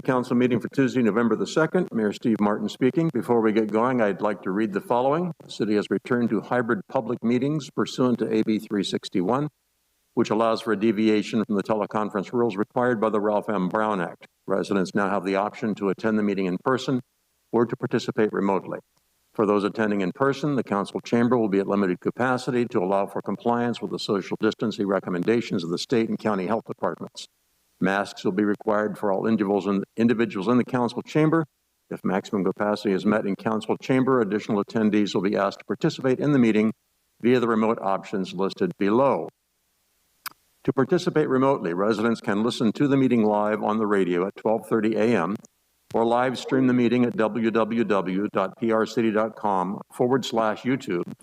Council meeting for Tuesday, November the 2nd. Mayor Steve Martin speaking. Before we get going, I'd like to read the following. The city has returned to hybrid public meetings pursuant to AB 361, which allows for a deviation from the teleconference rules required by the Ralph M. Brown Act. Residents now have the option to attend the meeting in person or to participate remotely. For those attending in person, the council chamber will be at limited capacity to allow for compliance with the social distancing recommendations of the state and county health departments. Masks will be required for all individuals in the council chamber. If maximum capacity is met in council chamber, additional attendees will be asked to participate in the meeting via the remote options listed below. To participate remotely, residents can listen to the meeting live on the radio at 12:30 a.m. or live stream the meeting at www.prcity.com/YouTube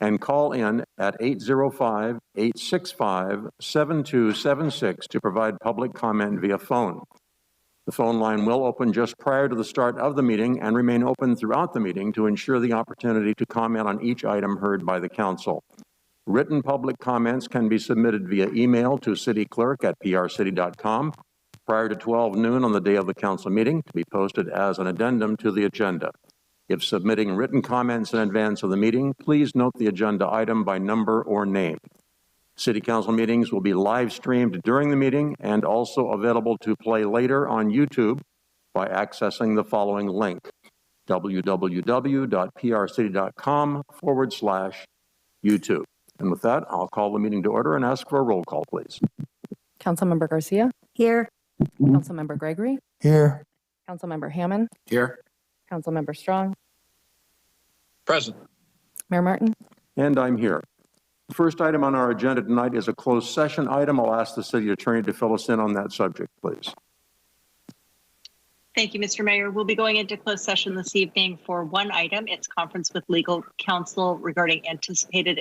and call in at 805-865-7276 to provide public comment via phone. The phone line will open just prior to the start of the meeting and remain open throughout the meeting to ensure the opportunity to comment on each item heard by the council. Written public comments can be submitted via email to cityclerk@prcity.com prior to 12 noon on the day of the council meeting to be posted as an addendum to the agenda. If submitting written comments in advance of the meeting, please note the agenda item by number or name. City council meetings will be live streamed during the meeting and also available to play later on YouTube by accessing the following link, www.prcity.com/YouTube. And with that, I'll call the meeting to order and ask for a roll call, please. Councilmember Garcia. Here. Councilmember Gregory. Here. Councilmember Hammond. Here. Councilmember Strong. Present. Mayor Martin. And I'm here. The first item on our agenda tonight is a closed session item. I'll ask the city attorney to fill us in on that subject, please. Thank you, Mr. Mayor. We'll be going into closed session this evening for one item. It's conference with legal counsel regarding anticipated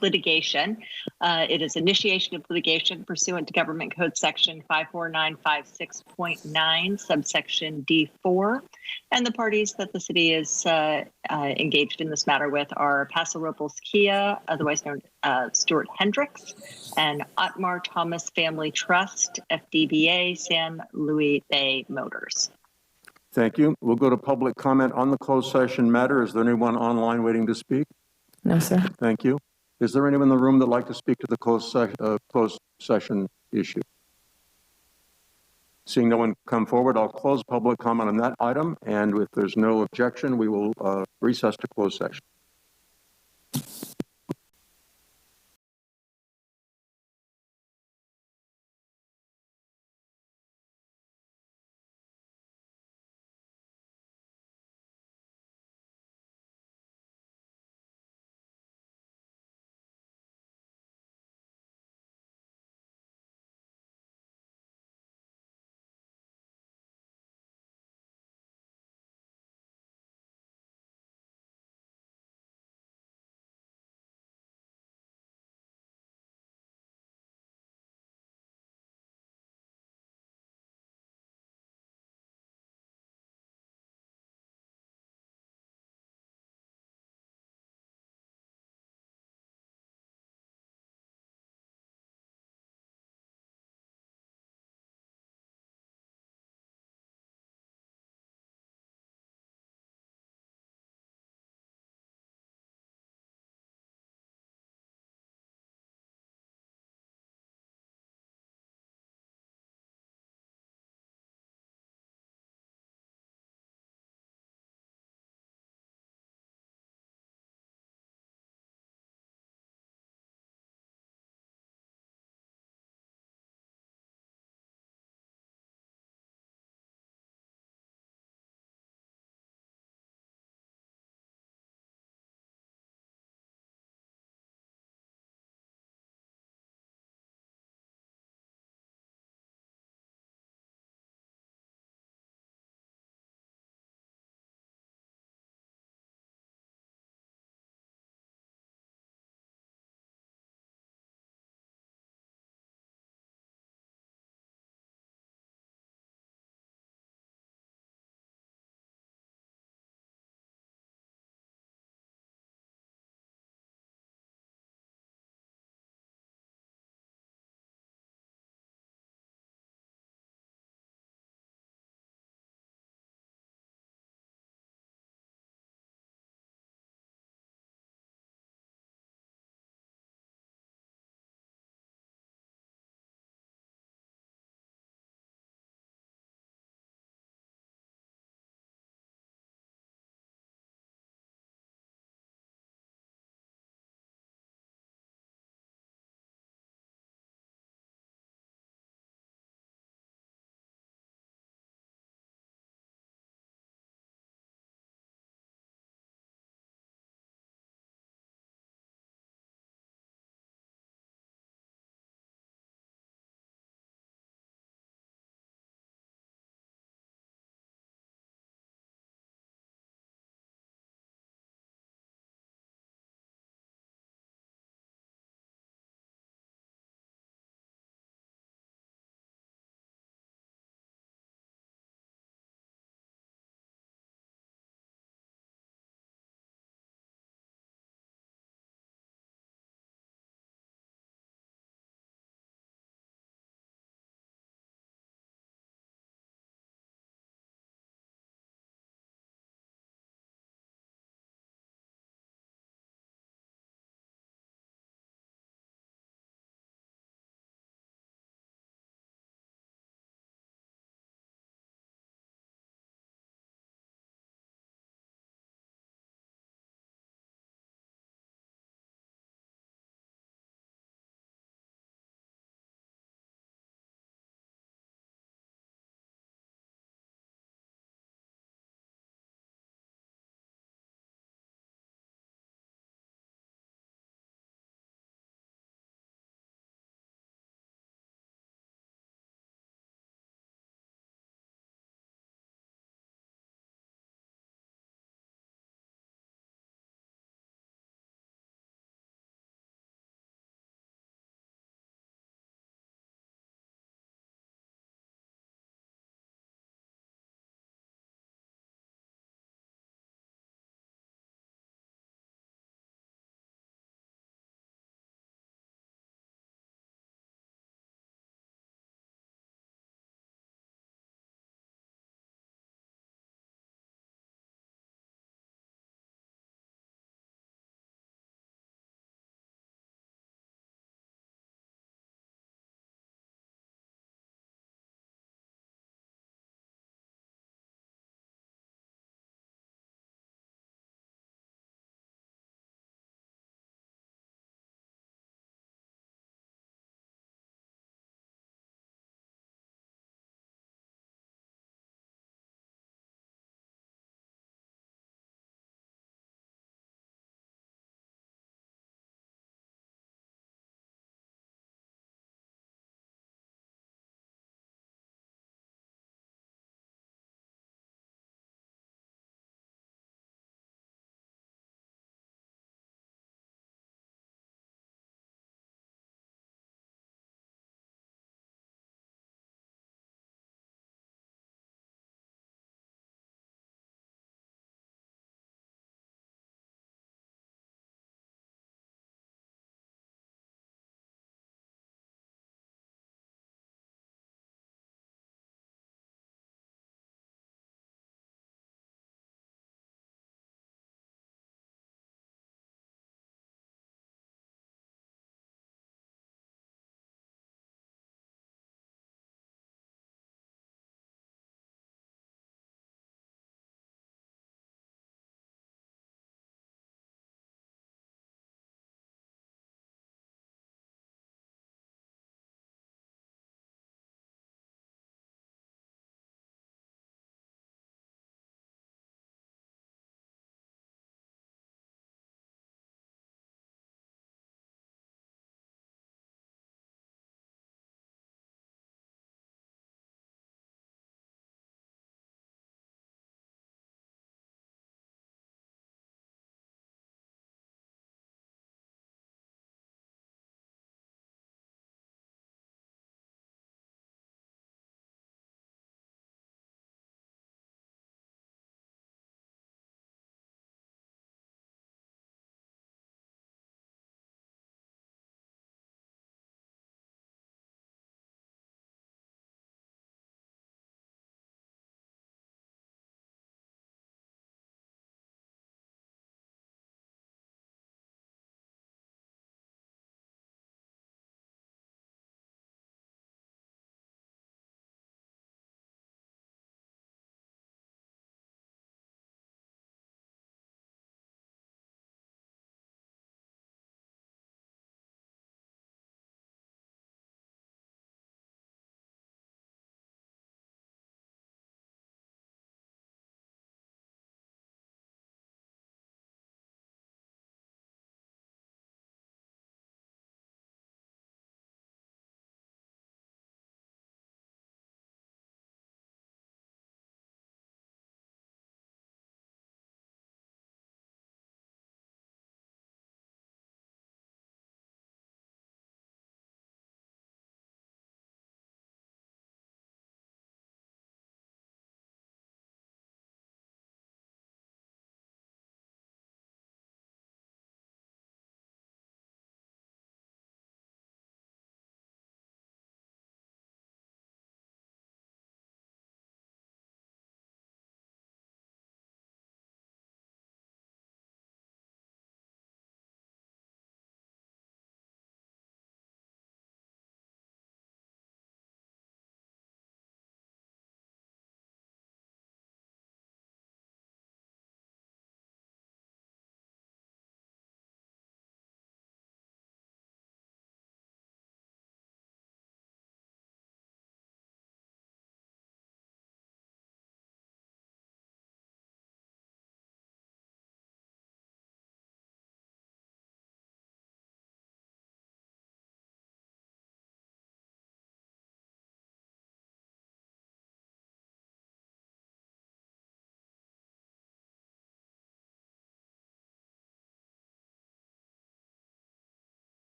litigation. It is initiation of litigation pursuant to Government Code Section 54956.9, subsection D4. And the parties that the city is engaged in this matter with are Paso Robles Kia, otherwise known as Stewart Hendricks, and Otmar Thomas Family Trust, FDBA, San Luis Bay Motors. Thank you. We'll go to public comment on the closed session matter. Is there anyone online waiting to speak? No, sir. Thank you. Is there anyone in the room that'd like to speak to the closed session issue? Seeing no one come forward, I'll close public comment on that item. And if there's no objection, we will recess to closed session.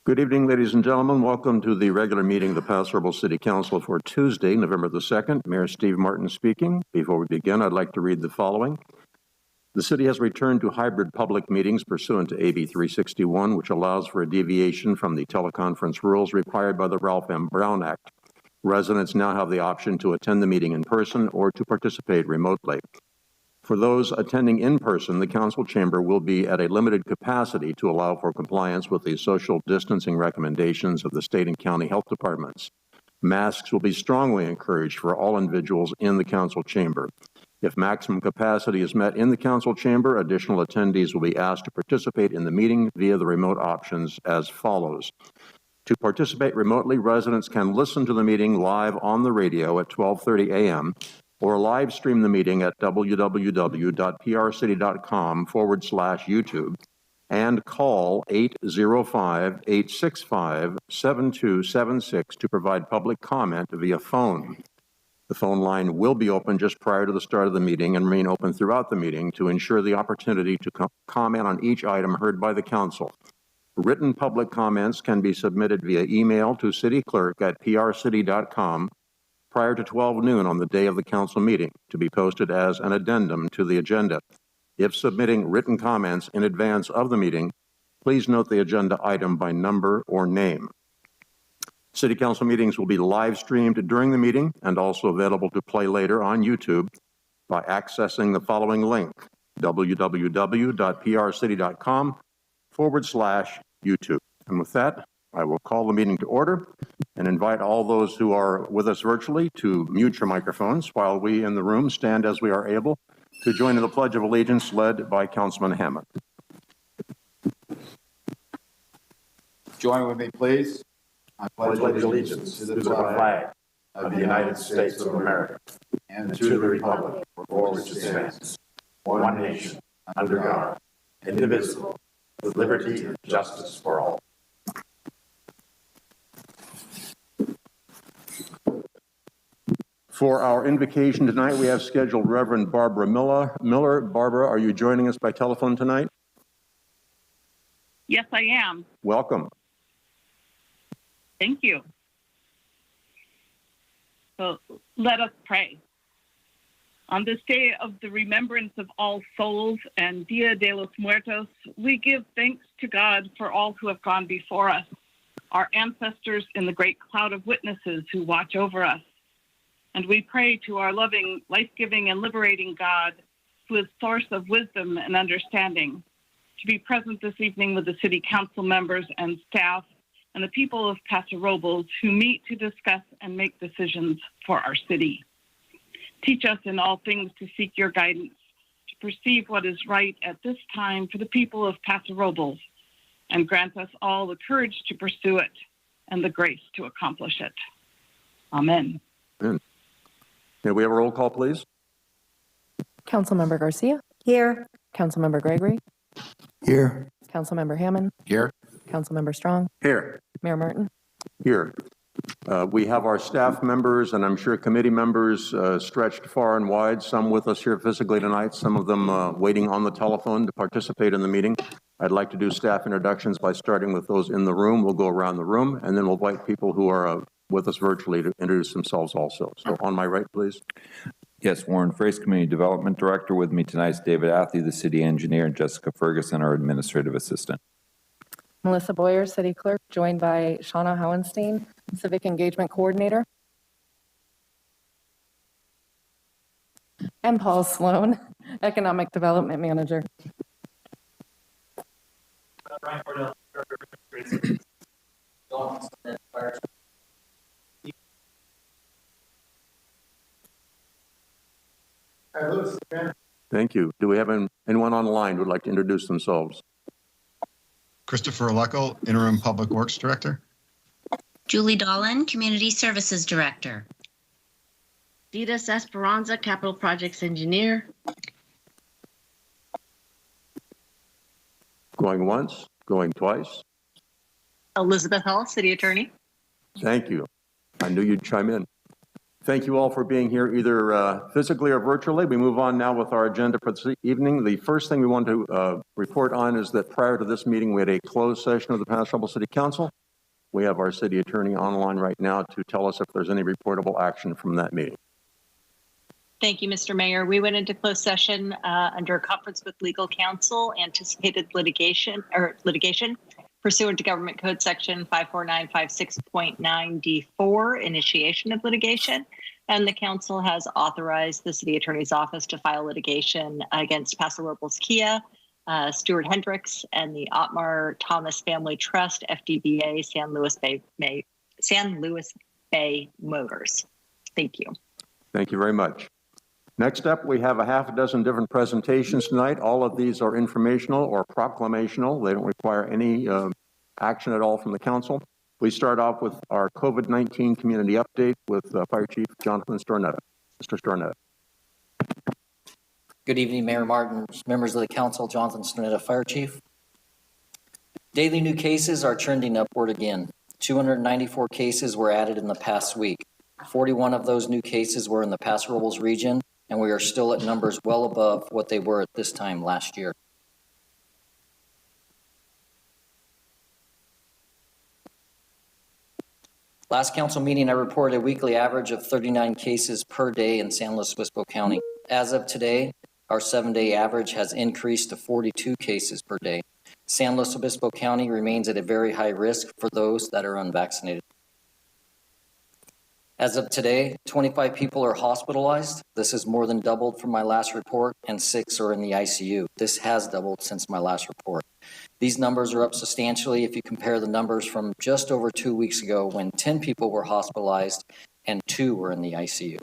Good evening, ladies and gentlemen. Welcome to the regular meeting of the Paso Robles City Council for Tuesday, November the 2nd. Mayor Steve Martin speaking. Before we begin, I'd like to read the following. The city has returned to hybrid public meetings pursuant to AB 361, which allows for a deviation from the teleconference rules required by the Ralph M. Brown Act. Residents now have the option to attend the meeting in person or to participate remotely. For those attending in person, the council chamber will be at a limited capacity to allow for compliance with the social distancing recommendations of the state and county health departments. Masks will be strongly encouraged for all individuals in the council chamber. If maximum capacity is met in the council chamber, additional attendees will be asked to participate in the meeting via the remote options as follows. To participate remotely, residents can listen to the meeting live on the radio at 12:30 a.m. or live stream the meeting at www.prcity.com/YouTube and call 805-865-7276 to provide public comment via phone. The phone line will be open just prior to the start of the meeting and remain open throughout the meeting to ensure the opportunity to comment on each item heard by the council. Written public comments can be submitted via email to cityclerk@prcity.com prior to 12 noon on the day of the council meeting to be posted as an addendum to the agenda. If submitting written comments in advance of the meeting, please note the agenda item by number or name. City council meetings will be live streamed during the meeting and also available to play later on YouTube by accessing the following link, www.prcity.com/YouTube. And with that, I will call the meeting to order and invite all those who are with us virtually to mute your microphones while we in the room stand as we are able to join in the Pledge of Allegiance led by Councilman Hammond. Join with me, please. I pledge allegiance to the flag of the United States of America and to the republic for which it stands, one nation, under God, indivisible, with liberty and justice for all. For our invocation tonight, we have scheduled Reverend Barbara Miller. Barbara, are you joining us by telephone tonight? Yes, I am. Welcome. Thank you. So let us pray. On this day of the remembrance of all souls and Dia de los Muertos, we give thanks to God for all who have gone before us, our ancestors in the great cloud of witnesses who watch over us. And we pray to our loving, life-giving, and liberating God, who is source of wisdom and understanding, to be present this evening with the city council members and staff and the people of Paso Robles who meet to discuss and make decisions for our city. Teach us in all things to seek your guidance, to perceive what is right at this time for the people of Paso Robles, and grant us all the courage to pursue it and the grace to accomplish it. Amen. Amen. May we have a roll call, please? Councilmember Garcia, Here. Councilmember Gregory, Here. Councilmember Hammond, Here. Councilmember Strong, Here. Mayor Martin. Here. We have our staff members and I'm sure committee members stretched far and wide, some with us here physically tonight, some of them waiting on the telephone to participate in the meeting. I'd like to do staff introductions by starting with those in the room. We'll go around the room and then we'll invite people who are with us virtually to introduce themselves also. So on my right, please. Yes, Warren Frace, Community Development Director. With me tonight is David Athley, the City Engineer, and Jessica Ferguson, our Administrative Assistant. Melissa Boyer, City Clerk, joined by Shauna Howenstein, Civic Engagement Coordinator. And Paul Sloan, Economic Development Manager. Thank you. Do we have anyone online who would like to introduce themselves? Christopher Aleckel, Interim Public Works Director. Julie Dolan, Community Services Director. Ditas Esperanza, Capital Projects Engineer. Going once, going twice. Elizabeth Hall, City Attorney. Thank you. I knew you'd chime in. Thank you all for being here, either physically or virtually. We move on now with our agenda for this evening. The first thing we want to report on is that prior to this meeting, we had a closed session of the Paso Robles City Council. We have our city attorney online right now to tell us if there's any reportable action from that meeting. Thank you, Mr. Mayor. We went into closed session under a conference with legal counsel, anticipated litigation pursuant to Government Code Section 54956.9D4, initiation of litigation. And the council has authorized the city attorney's office to file litigation against Paso Robles Kia, Stewart Hendricks, and the Otmar Thomas Family Trust, FDBA, San Luis Bay Motors. Thank you. Thank you very much. Next up, we have a half a dozen different presentations tonight. All of these are informational or proclamational. They don't require any action at all from the council. We start off with our COVID-19 community update with Fire Chief Jonathan Stornetta. Mr. Stornetta. Good evening, Mayor Martin, members of the council. Jonathan Stornetta, Fire Chief. Daily new cases are trending upward again. 294 cases were added in the past week. 41 of those new cases were in the Paso Robles region, and we are still at numbers well above what they were at this time last year. Last council meeting, I reported a weekly average of 39 cases per day in San Luis Obispo County. As of today, our 7-day average has increased to 42 cases per day. San Luis Obispo County remains at a very high risk for those that are unvaccinated. As of today, 25 people are hospitalized. This is more than doubled from my last report, and 6 are in the ICU. This has doubled since my last report. These numbers are up substantially if you compare the numbers from just over 2 weeks ago when 10 people were hospitalized and 2 were in the ICU.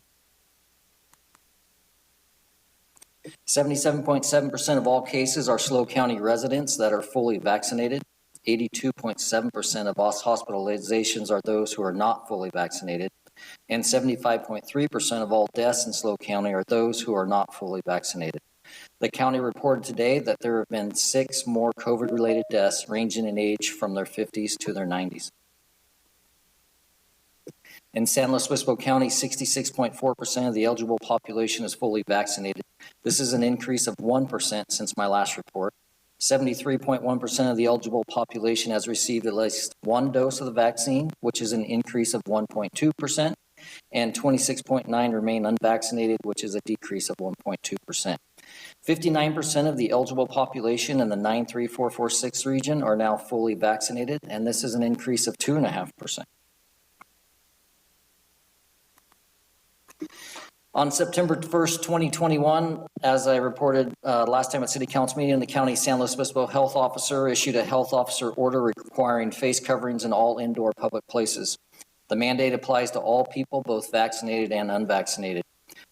77.7% of all cases are SLO County residents that are fully vaccinated. 82.7% of all hospitalizations are those who are not fully vaccinated. And 75.3% of all deaths in SLO County are those who are not fully vaccinated. The county reported today that there have been 6 more COVID-related deaths ranging in age from their 50s to their 90s. In San Luis Obispo County, 66.4% of the eligible population is fully vaccinated. This is an increase of 1% since my last report. 73.1% of the eligible population has received at least 1 dose of the vaccine, which is an increase of 1.2%, and 26.9% remain unvaccinated, which is a decrease of 1.2%. 59% of the eligible population in the 93446 region are now fully vaccinated, and this is an increase of 2.5%. On September 1st, 2021, as I reported last time at City Council meeting, the County San Luis Obispo health officer issued a health officer order requiring face coverings in all indoor public places. The mandate applies to all people, both vaccinated and unvaccinated.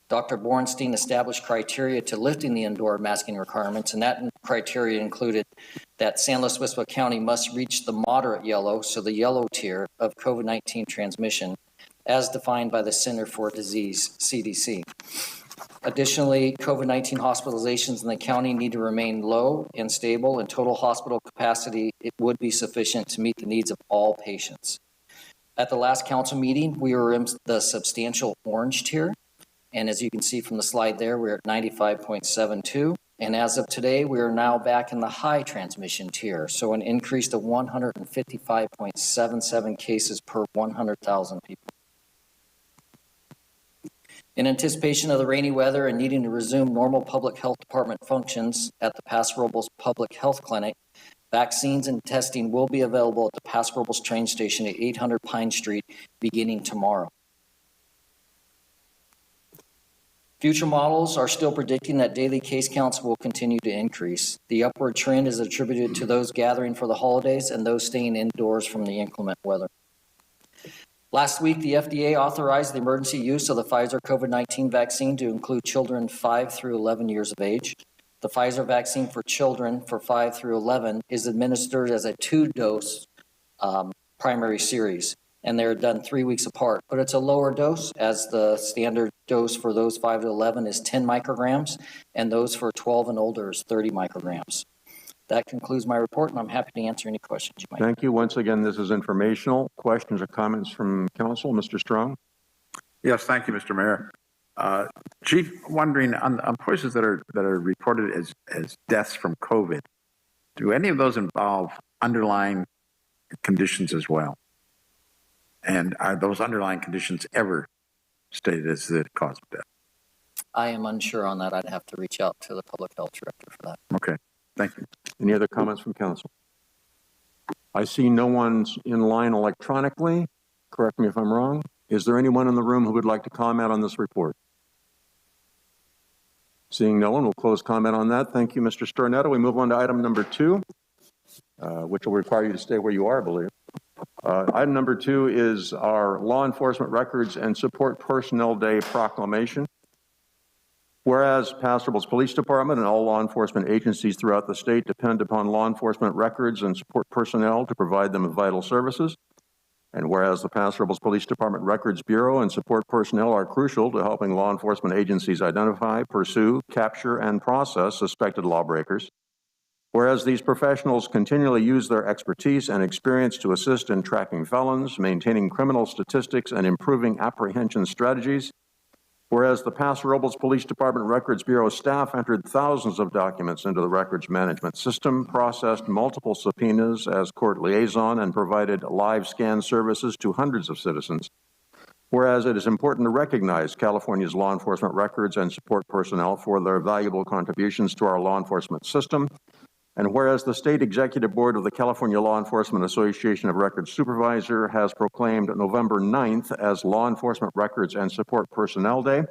Dr. Bornstein established criteria to lifting the indoor masking requirements, and that criteria included that San Luis Obispo County must reach the moderate yellow, so the yellow tier of COVID-19 transmission, as defined by the Center for Disease, CDC. Additionally, COVID-19 hospitalizations in the county need to remain low and stable, and total hospital capacity, it would be sufficient to meet the needs of all patients. At the last council meeting, we were in the substantial orange tier, and as you can see from the slide there, we're at 95.72, and as of today, we are now back in the high transmission tier, so an increase to 155.77 cases per 100,000 people. In anticipation of the rainy weather and needing to resume normal public health department functions at the Paso Robles Public Health Clinic, vaccines and testing will be available at the Paso Robles train station at 800 Pine Street beginning tomorrow. Future models are still predicting that daily case counts will continue to increase. The upward trend is attributed to those gathering for the holidays and those staying indoors from the inclement weather. Last week, the FDA authorized the emergency use of the Pfizer COVID-19 vaccine to include children 5 through 11 years of age. The Pfizer vaccine for children for 5 through 11 is administered as a 2-dose primary series, and they're done 3 weeks apart. But it's a lower dose, as the standard dose for those 5 to 11 is 10 micrograms, and those for 12 and older is 30 micrograms. That concludes my report, and I'm happy to answer any questions you might have. Thank you. Once again, this is informational. Questions or comments from council? Mr. Strong? Yes, thank you, Mr. Mayor. Chief, wondering on places that are reported as deaths from COVID, do any of those involve underlying conditions as well? And are those underlying conditions ever stated as the cause of death? I am unsure on that. I'd have to reach out to the public health director for that. Okay, thank you. Any other comments from council? I see no one's in line electronically. Correct me if I'm wrong. Is there anyone in the room who would like to comment on this report? Seeing no one, we'll close comment on that. Thank you, Mr. Stornetto. We move on to item number 2, which will require you to stay where you are, I believe. Item number 2 is our Law Enforcement Records and Support Personnel Day proclamation. Whereas Paso Robles Police Department and all law enforcement agencies throughout the state depend upon law enforcement records and support personnel to provide them with vital services. And whereas the Paso Robles Police Department Records Bureau and support personnel are crucial to helping law enforcement agencies identify, pursue, capture, and process suspected lawbreakers. Whereas these professionals continually use their expertise and experience to assist in tracking felons, maintaining criminal statistics, and improving apprehension strategies. Whereas the Paso Robles Police Department Records Bureau staff entered thousands of documents into the records management system, processed multiple subpoenas as court liaison, and provided live scan services to hundreds of citizens. Whereas it is important to recognize California's law enforcement records and support personnel for their valuable contributions to our law enforcement system. And whereas the State Executive Board of the California Law Enforcement Association of Records Supervisor has proclaimed November 9th as Law Enforcement Records and Support Personnel Day,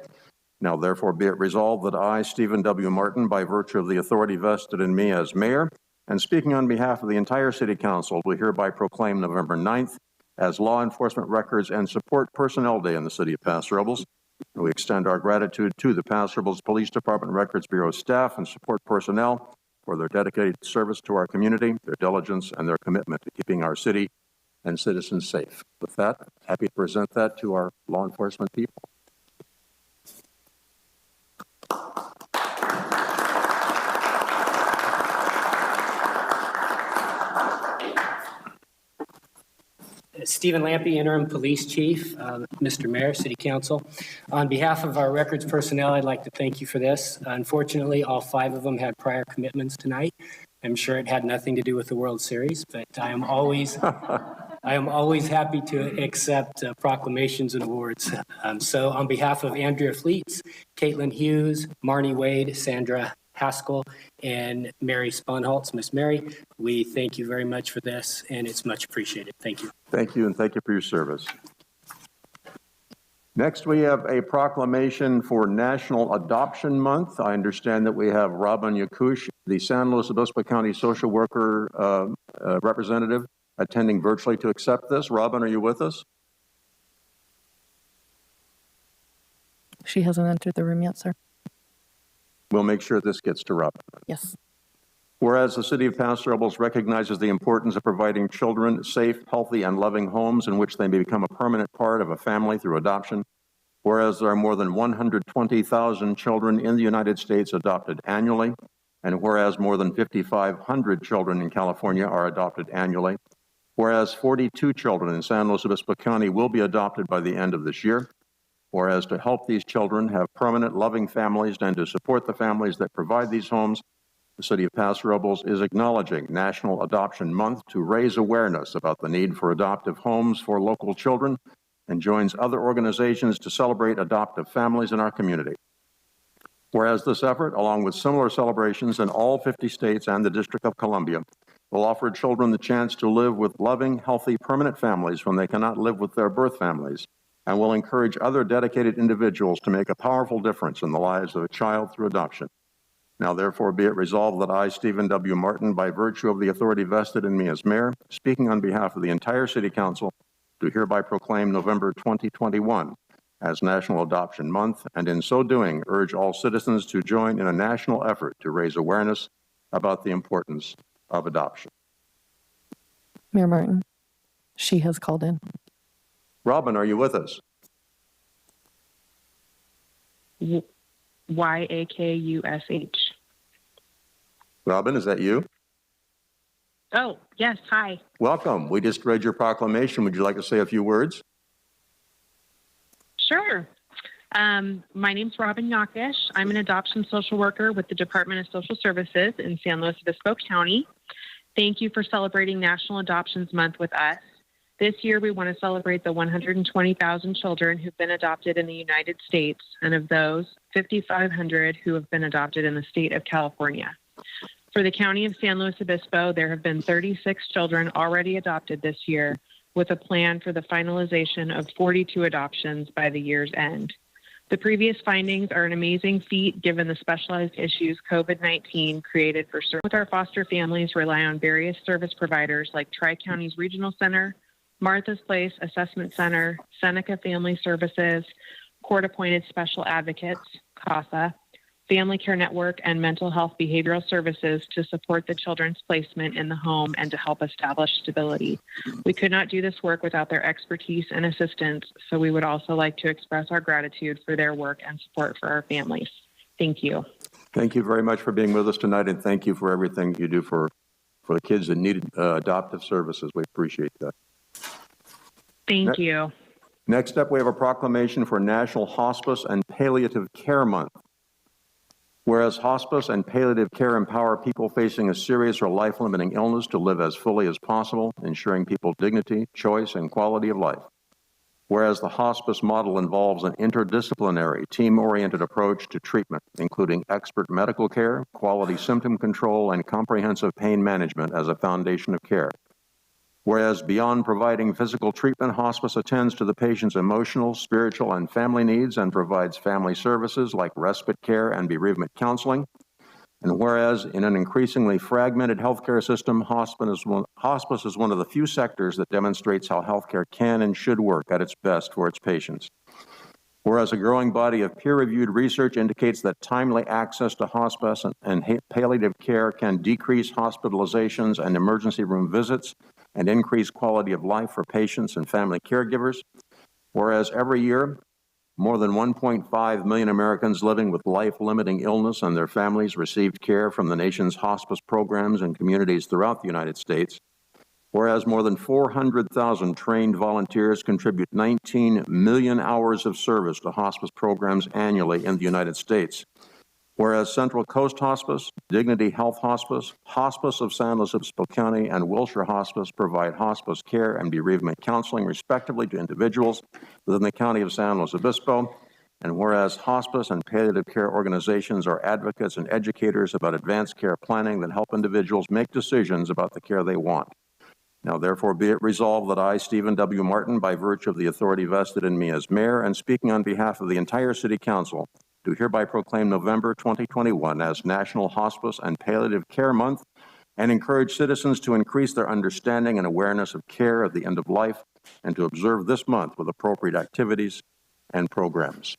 now therefore be it resolved that I, Stephen W. Martin, by virtue of the authority vested in me as mayor, and speaking on behalf of the entire City Council, will hereby proclaim November 9th as Law Enforcement Records and Support Personnel Day in the City of Paso Robles. We extend our gratitude to the Paso Robles Police Department Records Bureau staff and support personnel for their dedicated service to our community, their diligence, and their commitment to keeping our city and citizens safe. With that, happy to present that to our law enforcement people. Stephen Lampe, Interim Police Chief, Mr. Mayor, City Council. On behalf of our records personnel, I'd like to thank you for this. Unfortunately, all 5 of them had prior commitments tonight. I'm sure it had nothing to do with the World Series, but I am always happy to accept proclamations and awards. So on behalf of Andrea Fleets, Caitlin Hughes, Marnie Wade, Sandra Haskell, and Mary Sponholtz, Miss Mary, we thank you very much for this, and it's much appreciated. Thank you. Thank you, and thank you for your service. Next, we have a proclamation for National Adoption Month. I understand that we have Robin Yakush, the San Luis Obispo County social worker representative, attending virtually to accept this. Robin, are you with us? She hasn't entered the room yet, sir. We'll make sure this gets to Robin. Yes. Whereas the City of Paso Robles recognizes the importance of providing children safe, healthy, and loving homes in which they may become a permanent part of a family through adoption. Whereas there are more than 120,000 children in the United States adopted annually, and whereas more than 5,500 children in California are adopted annually. Whereas 42 children in San Luis Obispo County will be adopted by the end of this year. Whereas to help these children have permanent, loving families and to support the families that provide these homes, the City of Paso Robles is acknowledging National Adoption Month to raise awareness about the need for adoptive homes for local children and joins other organizations to celebrate adoptive families in our community. Whereas this effort, along with similar celebrations in all 50 states and the District of Columbia, will offer children the chance to live with loving, healthy, permanent families when they cannot live with their birth families, and will encourage other dedicated individuals to make a powerful difference in the lives of a child through adoption. Now, therefore, be it resolved that I, Stephen W. Martin, by virtue of the authority vested in me as mayor, speaking on behalf of the entire City Council, do hereby proclaim November 2021 as National Adoption Month, and in so doing, urge all citizens to join in a national effort to raise awareness about the importance of adoption. Mayor Martin, she has called in. Robin, are you with us? YAKUSH. Robin, is that you? Oh, yes. Hi. Welcome. We just read your proclamation. Would you like to say a few words? Sure. My name's Robin Yakish. I'm an adoption social worker with the Department of Social Services in San Luis Obispo County. Thank you for celebrating National Adoptions Month with us. This year, we want to celebrate the 120,000 children who've been adopted in the United States, and of those, 5,500 who have been adopted in the state of California. For the County of San Luis Obispo, there have been 36 children already adopted this year, with a plan for the finalization of 42 adoptions by the year's end. The previous findings are an amazing feat given the specialized issues COVID-19 created for service. With our foster families rely on various service providers like Tri-Counties Regional Center, Martha's Place Assessment Center, Seneca Family Services, Court-Appointed Special Advocates, CASA, Family Care Network, and Mental Health Behavioral Services to support the children's placement in the home and to help establish stability. We could not do this work without their expertise and assistance, so we would also like to express our gratitude for their work and support for our families. Thank you. Thank you very much for being with us tonight, and thank you for everything you do for the kids that need adoptive services. We appreciate that. Thank you. Next up, we have a proclamation for National Hospice and Palliative Care Month. Whereas hospice and palliative care empower people facing a serious or life-limiting illness to live as fully as possible, ensuring people dignity, choice, and quality of life. Whereas the hospice model involves an interdisciplinary, team-oriented approach to treatment, including expert medical care, quality symptom control, and comprehensive pain management as a foundation of care. Whereas beyond providing physical treatment, hospice attends to the patient's emotional, spiritual, and family needs and provides family services like respite care and bereavement counseling. And whereas in an increasingly fragmented healthcare system, hospice is one of the few sectors that demonstrates how healthcare can and should work at its best for its patients. Whereas a growing body of peer-reviewed research indicates that timely access to hospice and palliative care can decrease hospitalizations and emergency room visits and increase quality of life for patients and family caregivers. Whereas every year, more than 1.5 million Americans living with life-limiting illness and their families received care from the nation's hospice programs in communities throughout the United States. Whereas more than 400,000 trained volunteers contribute 19 million hours of service to hospice programs annually in the United States. Whereas Central Coast Hospice, Dignity Health Hospice, Hospice of San Luis Obispo County, and Wilshire Hospice provide hospice care and bereavement counseling, respectively, to individuals within the County of San Luis Obispo. And whereas hospice and palliative care organizations are advocates and educators about advanced care planning that help individuals make decisions about the care they want. Now, therefore, be it resolved that I, Stephen W. Martin, by virtue of the authority vested in me as mayor and speaking on behalf of the entire City Council, do hereby proclaim November 2021 as National Hospice and Palliative Care Month and encourage citizens to increase their understanding and awareness of care at the end of life and to observe this month with appropriate activities and programs.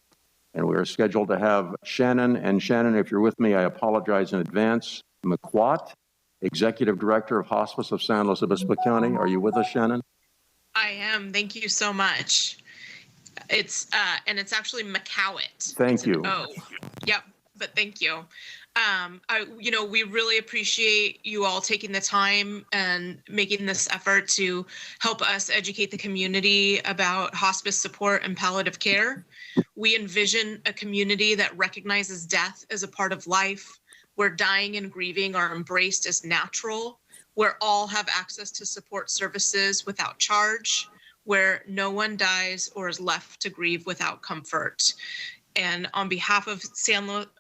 And we are scheduled to have Shannon, and Shannon, if you're with me, I apologize in advance, McQuat, Executive Director of Hospice of San Luis Obispo County. Are you with us, Shannon? I am. Thank you so much. It's actually McCowett. Thank you. Oh, yep. But thank you. We really appreciate you all taking the time and making this effort to help us educate the community about hospice support and palliative care. We envision a community that recognizes death as a part of life, where dying and grieving are embraced as natural, where all have access to support services without charge, where no one dies or is left to grieve without comfort. And on behalf of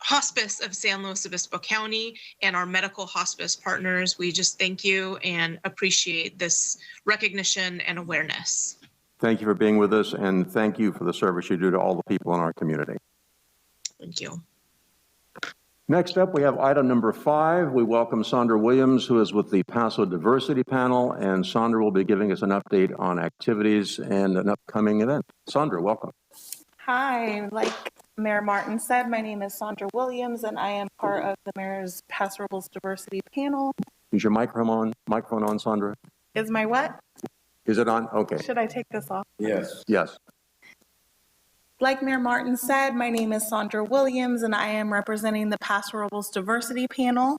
Hospice of San Luis Obispo County and our medical hospice partners, we just thank you and appreciate this recognition and awareness. Thank you for being with us, and thank you for the service you do to all the people in our community. Thank you. Next up, we have item number 5. We welcome Sandra Williams, who is with the Paso Diversity Panel, and Sandra will be giving us an update on activities and an upcoming event. Sandra, welcome. Hi, like Mayor Martin said, my name is Sandra Williams, and I am part of the Mayor's Paso Robles Diversity Panel. Is your microphone on, Sandra? Is my what? Is it on? Okay. Should I take this off? Yes. Yes. Like Mayor Martin said, my name is Sandra Williams, and I am representing the Paso Robles Diversity Panel,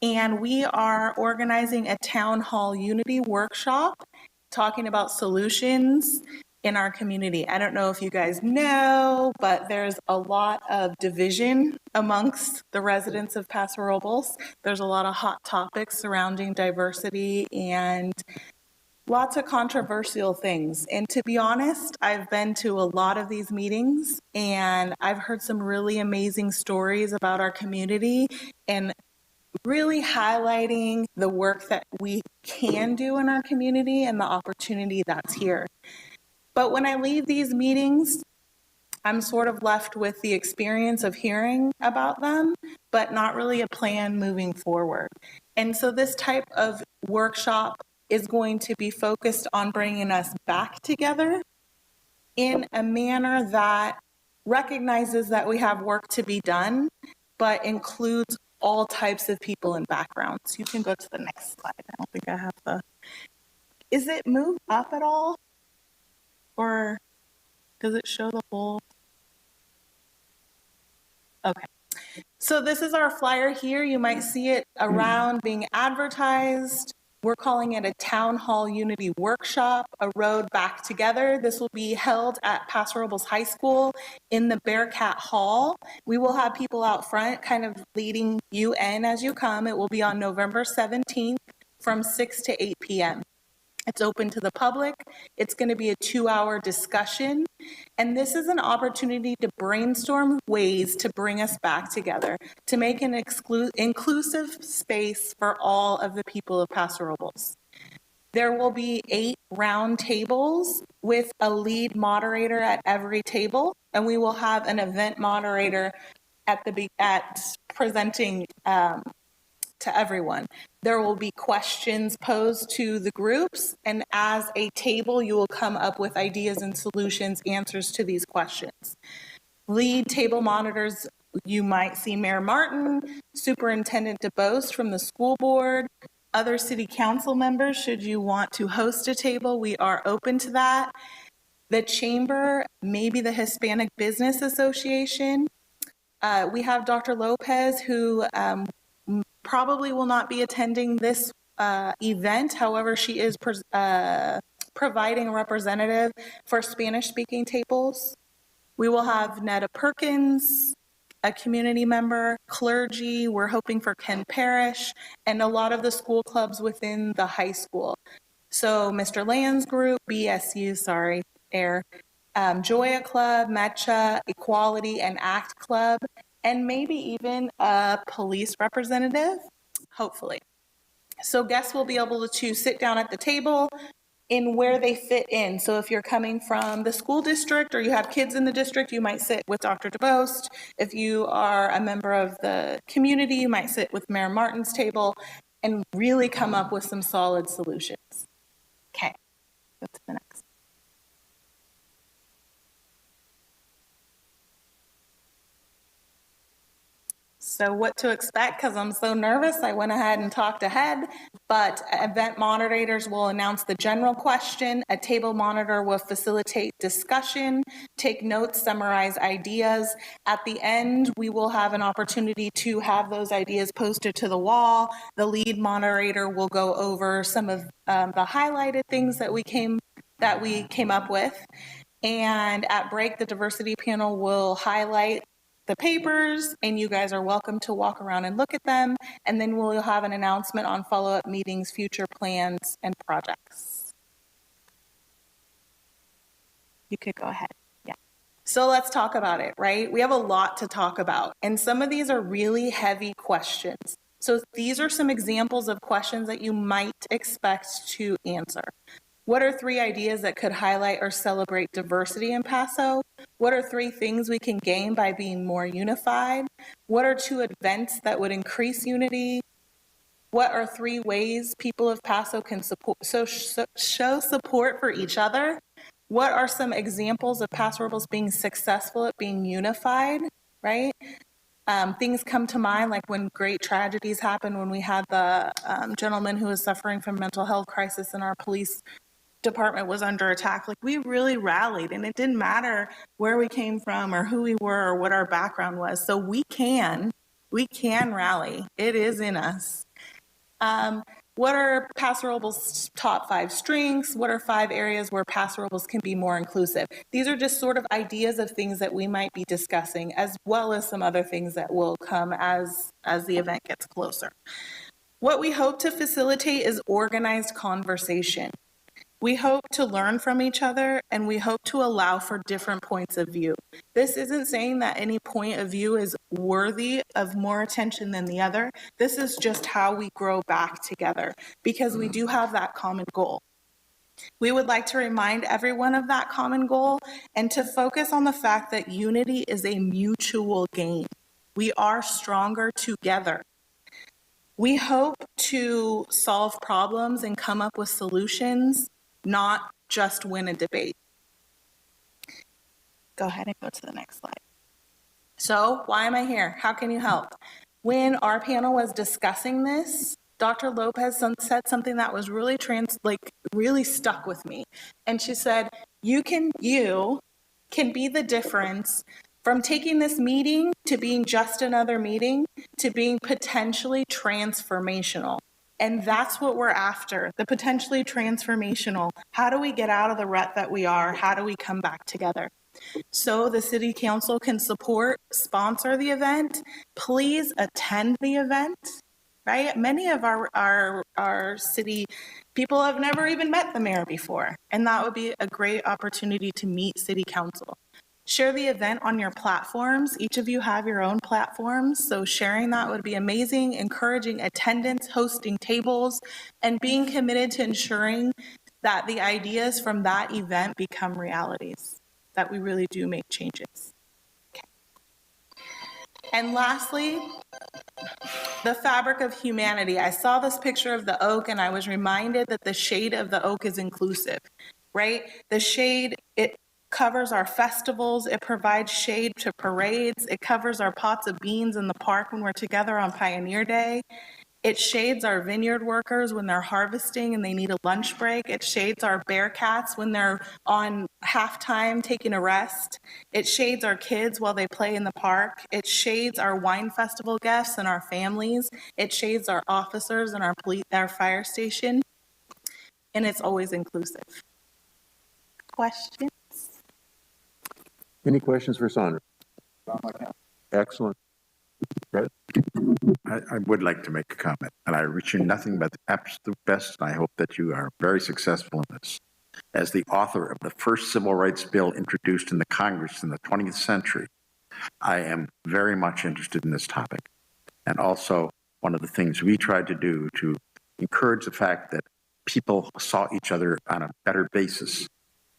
and we are organizing a town hall unity workshop talking about solutions in our community. I don't know if you guys know, but there's a lot of division amongst the residents of Paso Robles. There's a lot of hot topics surrounding diversity and lots of controversial things. And to be honest, I've been to a lot of these meetings and I've heard some really amazing stories about our community and really highlighting the work that we can do in our community and the opportunity that's here. But when I leave these meetings, I'm sort of left with the experience of hearing about them, but not really a plan moving forward. And so this type of workshop is going to be focused on bringing us back together in a manner that recognizes that we have work to be done, but includes all types of people and backgrounds. You can go to the next slide. I don't think I have the... Is it moved up at all? Or does it show the whole? Okay. So this is our flyer here. You might see it around being advertised. We're calling it a Town Hall Unity Workshop, a road back together. This will be held at Paso Robles High School in the Bearcat Hall. We will have people out front kind of leading you in as you come. It will be on November 17th from 6 to 8 p.m. It's open to the public. It's going to be a 2-hour discussion. And this is an opportunity to brainstorm ways to bring us back together, to make an inclusive space for all of the people of Paso Robles. There will be 8 round tables with a lead moderator at every table, and we will have an event moderator at presenting to everyone. There will be questions posed to the groups, and as a table, you will come up with ideas and solutions, answers to these questions. Lead table monitors, you might see Mayor Martin, Superintendent DeBose from the school board, other city council members. Should you want to host a table, we are open to that. The chamber, maybe the Hispanic Business Association. We have Dr. Lopez, who probably will not be attending this event. However, she is providing a representative for Spanish-speaking tables. We will have Netta Perkins, a community member, clergy. We're hoping for Ken Parrish, and a lot of the school clubs within the high school. So Mr. Land's group, BSU, Joya Club, Mecha, Equality, and ACT Club, and maybe even a police representative, hopefully. So guests will be able to sit down at the table in where they fit in. So if you're coming from the school district or you have kids in the district, you might sit with Dr. DeBose. If you are a member of the community, you might sit with Mayor Martin's table and really come up with some solid solutions. Okay, go to the next. So what to expect, because I'm so nervous, I went ahead and talked ahead, but event moderators will announce the general question. A table monitor will facilitate discussion, take notes, summarize ideas. At the end, we will have an opportunity to have those ideas posted to the wall. The lead moderator will go over some of the highlighted things that we came up with. And at break, the diversity panel will highlight the papers, and you guys are welcome to walk around and look at them. And then we'll have an announcement on follow-up meetings, future plans, and projects. You could go ahead. Yeah. So let's talk about it, right? We have a lot to talk about, and some of these are really heavy questions. So these are some examples of questions that you might expect to answer. What are 3 ideas that could highlight or celebrate diversity in Paso? What are 3 things we can gain by being more unified? What are 2 events that would increase unity? What are 3 ways people of Paso can show support for each other? What are some examples of Paso Robles being successful at being unified, right? Things come to mind like when great tragedies happened, when we had the gentleman who was suffering from mental health crisis in our police department was under attack. Like, we really rallied, and it didn't matter where we came from or who we were or what our background was. So we can rally. It is in us. what are Paso Robles' top 5 strengths? What are 5 areas where Paso Robles can be more inclusive? These are just sort of ideas of things that we might be discussing, as well as some other things that will come as the event gets closer. What we hope to facilitate is organized conversation. We hope to learn from each other, and we hope to allow for different points of view. This isn't saying that any point of view is worthy of more attention than the other. This is just how we grow back together, because we do have that common goal. We would like to remind everyone of that common goal and to focus on the fact that unity is a mutual gain. We are stronger together. We hope to solve problems and come up with solutions, not just win a debate. Go ahead and go to the next slide. So, why am I here? How can you help? When our panel was discussing this, Dr. Lopez said something that was really stuck with me. And she said, you can be the difference from taking this meeting to being just another meeting to being potentially transformational. And that's what we're after, the potentially transformational. How do we get out of the rut that we are? How do we come back together? So the city council can sponsor the event. Please attend the event, right? Many of our city people have never even met the mayor before, and that would be a great opportunity to meet city council. Share the event on your platforms. Each of you have your own platforms, so sharing that would be amazing, encouraging attendance, hosting tables, and being committed to ensuring that the ideas from that event become realities, that we really do make changes. Okay. And lastly, the fabric of humanity. I saw this picture of the oak and I was reminded that the shade of the oak is inclusive, right? The shade, it covers our festivals, it provides shade to parades, it covers our pots of beans in the park when we're together on Pioneer Day. It shades our vineyard workers when they're harvesting and they need a lunch break. It shades our Bearcats when they're on halftime taking a rest. It shades our kids while they play in the park. It shades our wine festival guests and our families. It shades our officers and our fire station. And it's always inclusive. Questions? Any questions for Sandra? Excellent. Right. I would like to make a comment, and I wish you nothing but the absolute best, and I hope that you are very successful in this. As the author of the first civil rights bill introduced in the Congress in the 20th century, I am very much interested in this topic. And also, one of the things we tried to do to encourage the fact that people saw each other on a better basis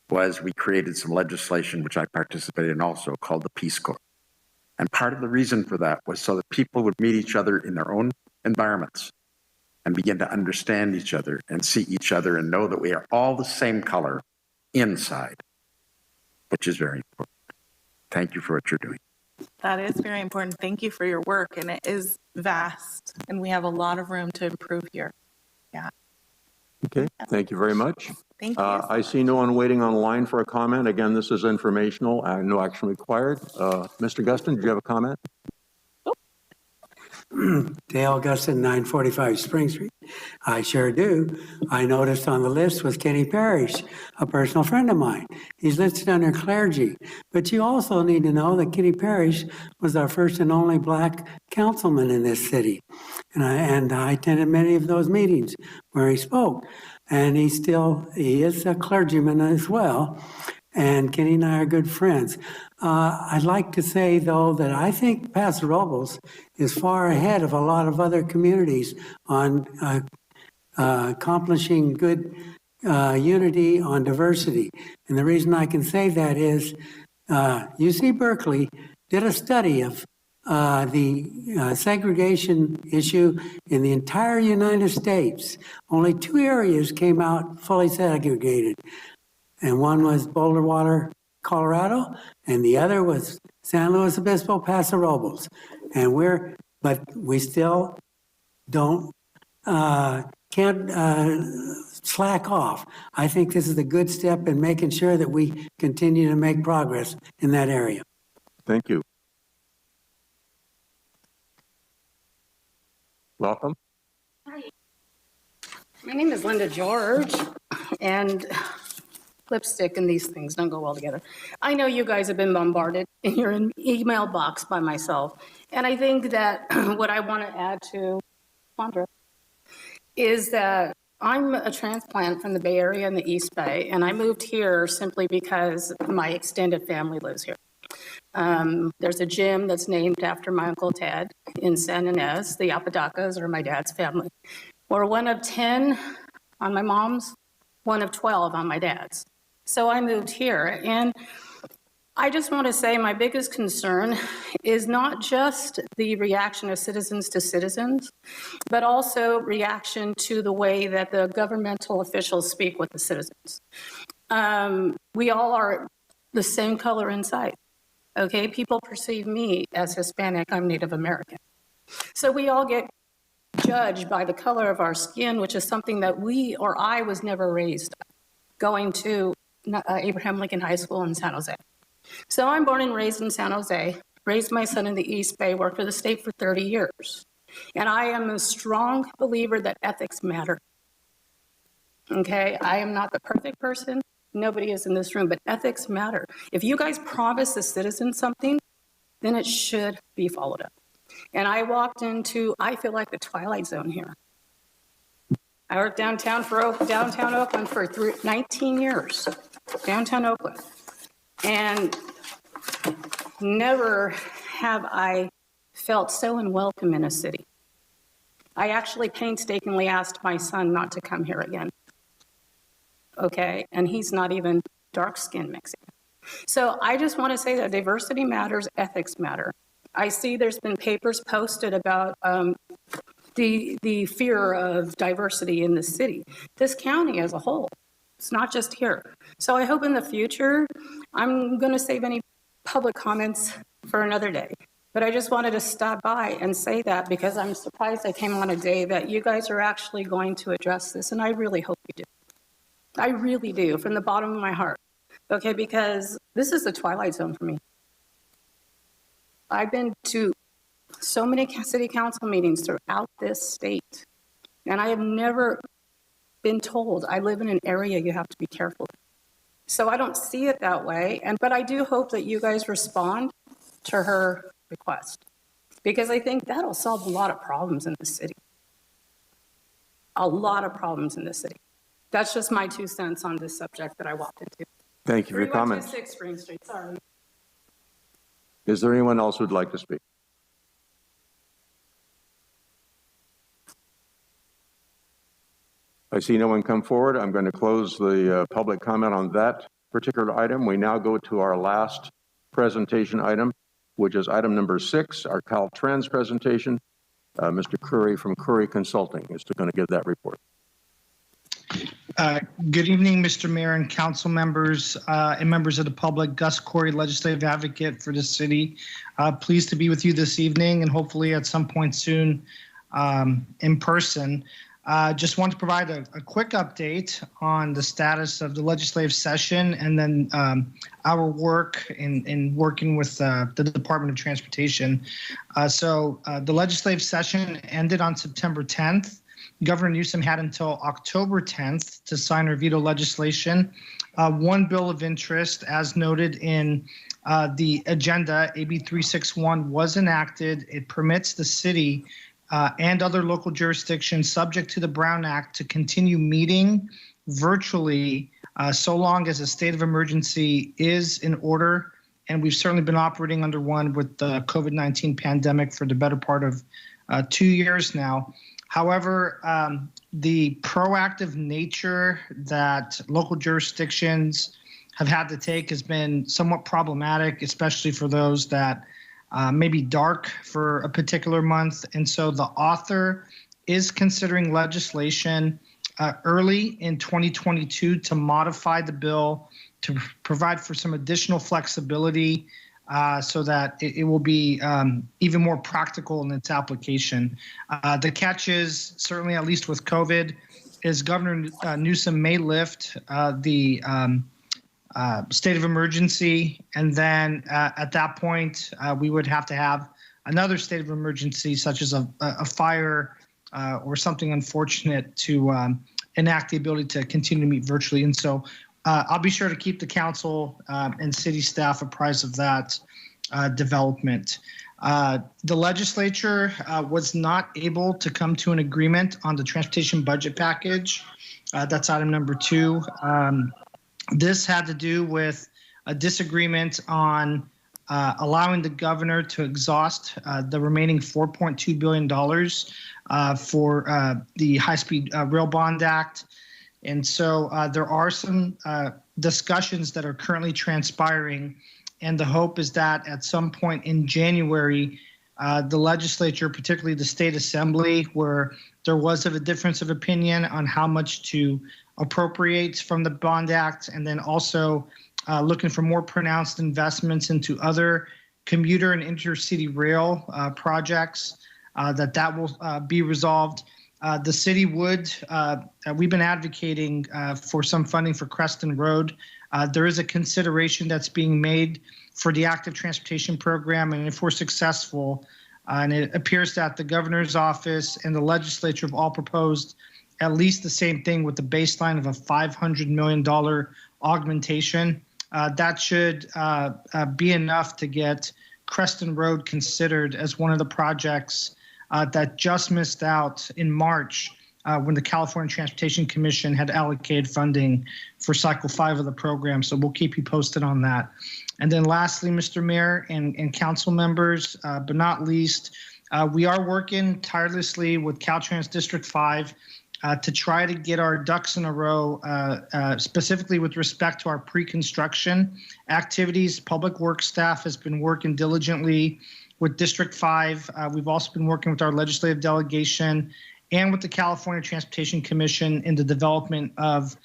was we created some legislation, which I participated in also, called the Peace Corps. And part of the reason for that was so that people would meet each other in their own environments and begin to understand each other and see each other and know that we are all the same color inside, which is very important. Thank you for what you're doing. That is very important. Thank you for your work, and it is vast, and we have a lot of room to improve here. Yeah. Okay, thank you very much. Thank you. I see no one waiting online for a comment. Again, this is informational, no action required. Mr. Guston, did you have a comment? Dale Guston, 945 Spring Street. I sure do. I noticed on the list was Kenny Parrish, a personal friend of mine. He's listed under clergy. But you also need to know that Kenny Parrish was our first and only Black councilman in this city. And I attended many of those meetings where he spoke. And he is a clergyman as well. And Kenny and I are good friends. I'd like to say, though, that I think Paso Robles is far ahead of a lot of other communities on accomplishing good unity on diversity. And the reason I can say that is UC Berkeley did a study of the segregation issue in the entire United States. Only 2 areas came out fully segregated. And one was Boulder Water, Colorado, and the other was San Luis Obispo, Paso Robles. And but we still can't slack off. I think this is a good step in making sure that we continue to make progress in that area. Thank you. Welcome. My name is Linda George, and lipstick and these things don't go well together. I know you guys have been bombarded in your email box by myself, and I think that what I want to add to Sandra is that I'm a transplant from the Bay Area and the East Bay, and I moved here simply because my extended family lives here. There's a gym that's named after my Uncle Ted in San Ynez. The Apodaca's are my dad's family. We're one of 10 on my mom's, one of 12 on my dad's. So I moved here, and I just want to say my biggest concern is not just the reaction of citizens to citizens, but also reaction to the way that the governmental officials speak with the citizens. We all are the same color inside, okay? People perceive me as Hispanic, I'm Native American. So we all get judged by the color of our skin, which is something that I was never raised going to Abraham Lincoln High School in San Jose. So I'm born and raised in San Jose, raised my son in the East Bay, worked for the state for 30 years. And I am a strong believer that ethics matter. Okay, I am not the perfect person. Nobody is in this room, but ethics matter. If you guys promise the citizens something, then it should be followed up. And I walked into, I feel like the Twilight Zone here. I worked downtown Oakland for 19 years, downtown Oakland. And never have I felt so unwelcome in a city. I actually painstakingly asked my son not to come here again. Okay, and he's not even dark-skinned Mexican. So I just want to say that diversity matters, ethics matter. I see there's been papers posted about the fear of diversity in the city. This county as a whole, it's not just here. So I hope in the future, I'm going to save any public comments for another day. But I just wanted to stop by and say that because I'm surprised I came on a day that you guys are actually going to address this, and I really hope you do. I really do, from the bottom of my heart. Okay, because this is the Twilight Zone for me. I've been to so many city council meetings throughout this state, and I have never been told I live in an area you have to be careful. So I don't see it that way, but I do hope that you guys respond to her request, because I think that'll solve a lot of problems in the city. A lot of problems in the city. That's just my 2 cents on this subject that I walked into. Thank you for your comments. 3126 Spring Street, sorry. Is there anyone else who'd like to speak? I see no one come forward. I'm going to close the public comment on that particular item. We now go to our last presentation item, which is item number 6, our Caltrans presentation. Mr. Curry from Curry Consulting is going to give that report. Good evening, Mr. Mayor and council members and members of the public. Gus Corey, legislative advocate for the city. Pleased to be with you this evening and hopefully at some point soon in person. Just want to provide a quick update on the status of the legislative session and then our work in working with the Department of Transportation. So the legislative session ended on September 10th. Governor Newsom had until October 10th to sign or veto legislation. One bill of interest, as noted in the agenda, AB 361, was enacted. It permits the city and other local jurisdictions subject to the Brown Act to continue meeting virtually so long as a state of emergency is in order. And we've certainly been operating under one with the COVID-19 pandemic for the better part of 2 years now. However, the proactive nature that local jurisdictions have had to take has been somewhat problematic, especially for those that may be dark for a particular month. And so the author is considering legislation early in 2022 to modify the bill to provide for some additional flexibility so that it will be even more practical in its application. The catch is, certainly at least with COVID, is Governor Newsom may lift the state of emergency, and then at that point, we would have to have another state of emergency, such as a fire or something unfortunate to enact the ability to continue to meet virtually. And so I'll be sure to keep the council and city staff apprised of that development. The legislature was not able to come to an agreement on the transportation budget package. That's item number 2. This had to do with a disagreement on allowing the governor to exhaust the remaining $4.2 billion for the High-Speed Rail Bond Act. And so there are some discussions that are currently transpiring, and the hope is that at some point in January, the legislature, particularly the state assembly, where there was a difference of opinion on how much to appropriate from the Bond Act, and then also looking for more pronounced investments into other commuter and intercity rail projects, that will be resolved. The city would, we've been advocating for some funding for Creston Road. There is a consideration that's being made for the active transportation program, and if we're successful, and it appears that the governor's office and the legislature have all proposed at least the same thing with the baseline of a $500 million augmentation. That should be enough to get Creston Road considered as one of the projects that just missed out in March when the California Transportation Commission had allocated funding for Cycle 5 of the program. So we'll keep you posted on that. And then lastly, Mr. Mayor and council members, but not least, we are working tirelessly with Caltrans District 5 to try to get our ducks in a row, specifically with respect to our pre-construction activities. Public Works staff has been working diligently with District 5. We've also been working with our legislative delegation and with the California Transportation Commission in the development of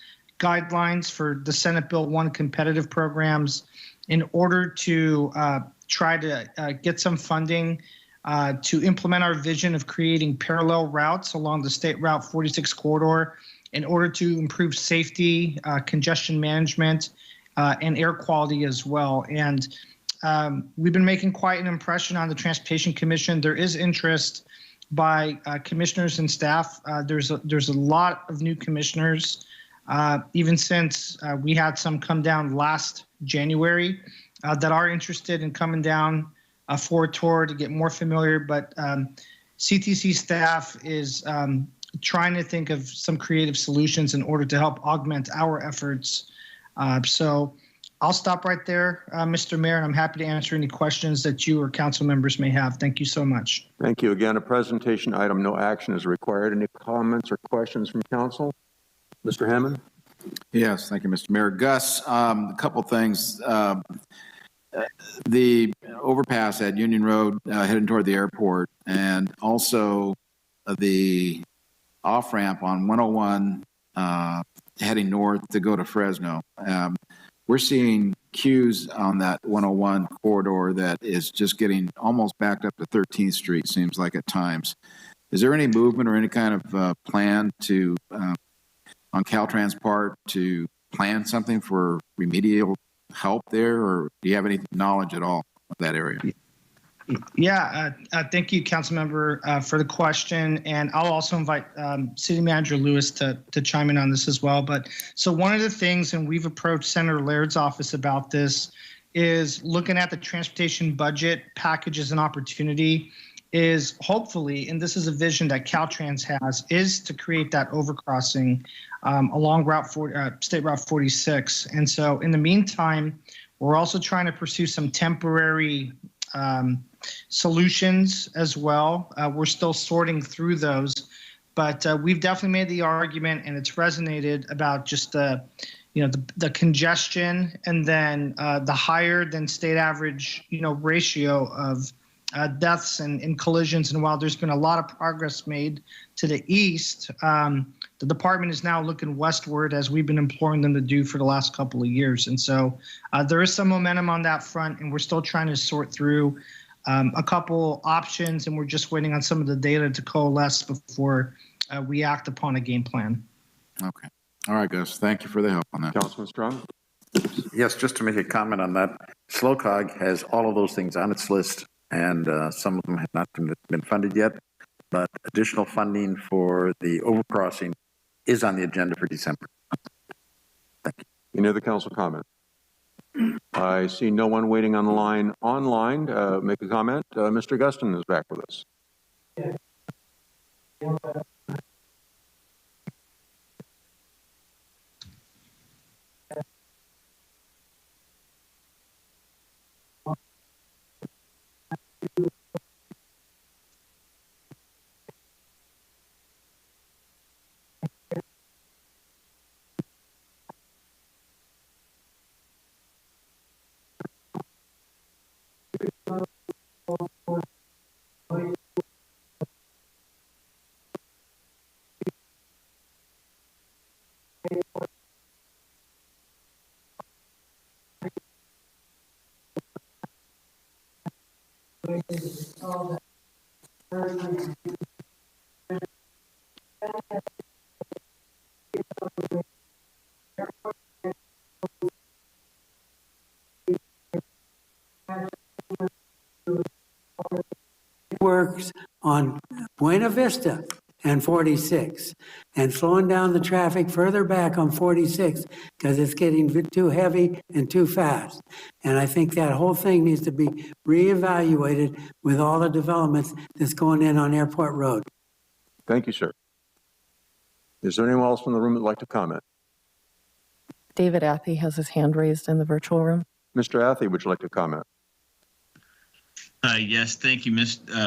guidelines for the Senate Bill 1 competitive programs in order to try to get some funding to implement our vision of creating parallel routes along the State Route 46 corridor in order to improve safety, congestion management, and air quality as well. And we've been making quite an impression on the Transportation Commission. There is interest by commissioners and staff. There's a lot of new commissioners, even since we had some come down last January, that are interested in coming down for a tour to get more familiar. But CTC staff is trying to think of some creative solutions in order to help augment our efforts. So I'll stop right there, Mr. Mayor, and I'm happy to answer any questions that you or council members may have. Thank you so much. Thank you. Again, a presentation item, no action is required. Any comments or questions from council? Mr. Hammond? Yes, thank you, Mr. Mayor. Gus, a couple things. The overpass at Union Road heading toward the airport, and also the off-ramp on 101 heading north to go to Fresno. We're seeing queues on that 101 corridor that is just getting almost backed up to 13th Street, seems like at times. Is there any movement or any kind of plan to, on Caltrans' part, to plan something for remedial help there, or do you have any knowledge at all of that area? Yeah, thank you, Councilmember, for the question. And I'll also invite City Manager Lewis to chime in on this as well. But so one of the things, and we've approached Senator Laird's office about this, is looking at the transportation budget package as an opportunity, is hopefully, and this is a vision that Caltrans has, is to create that overcrossing along State Route 46. And so in the meantime, we're also trying to pursue some temporary solutions as well. We're still sorting through those, but we've definitely made the argument, and it's resonated about just the congestion, and then the higher than state average, ratio of deaths and collisions. And while there's been a lot of progress made to the east, the department is now looking westward, as we've been imploring them to do for the last couple of years. And so there is some momentum on that front, and we're still trying to sort through a couple options, and we're just waiting on some of the data to coalesce before we act upon a game plan. Okay. All right, Gus. Thank you for the help on that. Councilman Strong? Yes, just to make a comment on that, SLOCOG has all of those things on its list, and some of them have not been funded yet. but additional funding for the overcrossing is on the agenda for December. Thank you. Any other council comment? I see no one waiting on the line online. Make a comment. Mr. Guston is back with us. Works on Buena Vista and 46 and slowing down the traffic further back on 46 because it's getting too heavy and too fast. And I think that whole thing needs to be reevaluated with all the developments that's going in on Airport Road. Thank you, sir. Is there anyone else from the room that'd like to comment? David Athey has his hand raised in the virtual room. Mr. Athey, would you like to comment? Yes, thank you,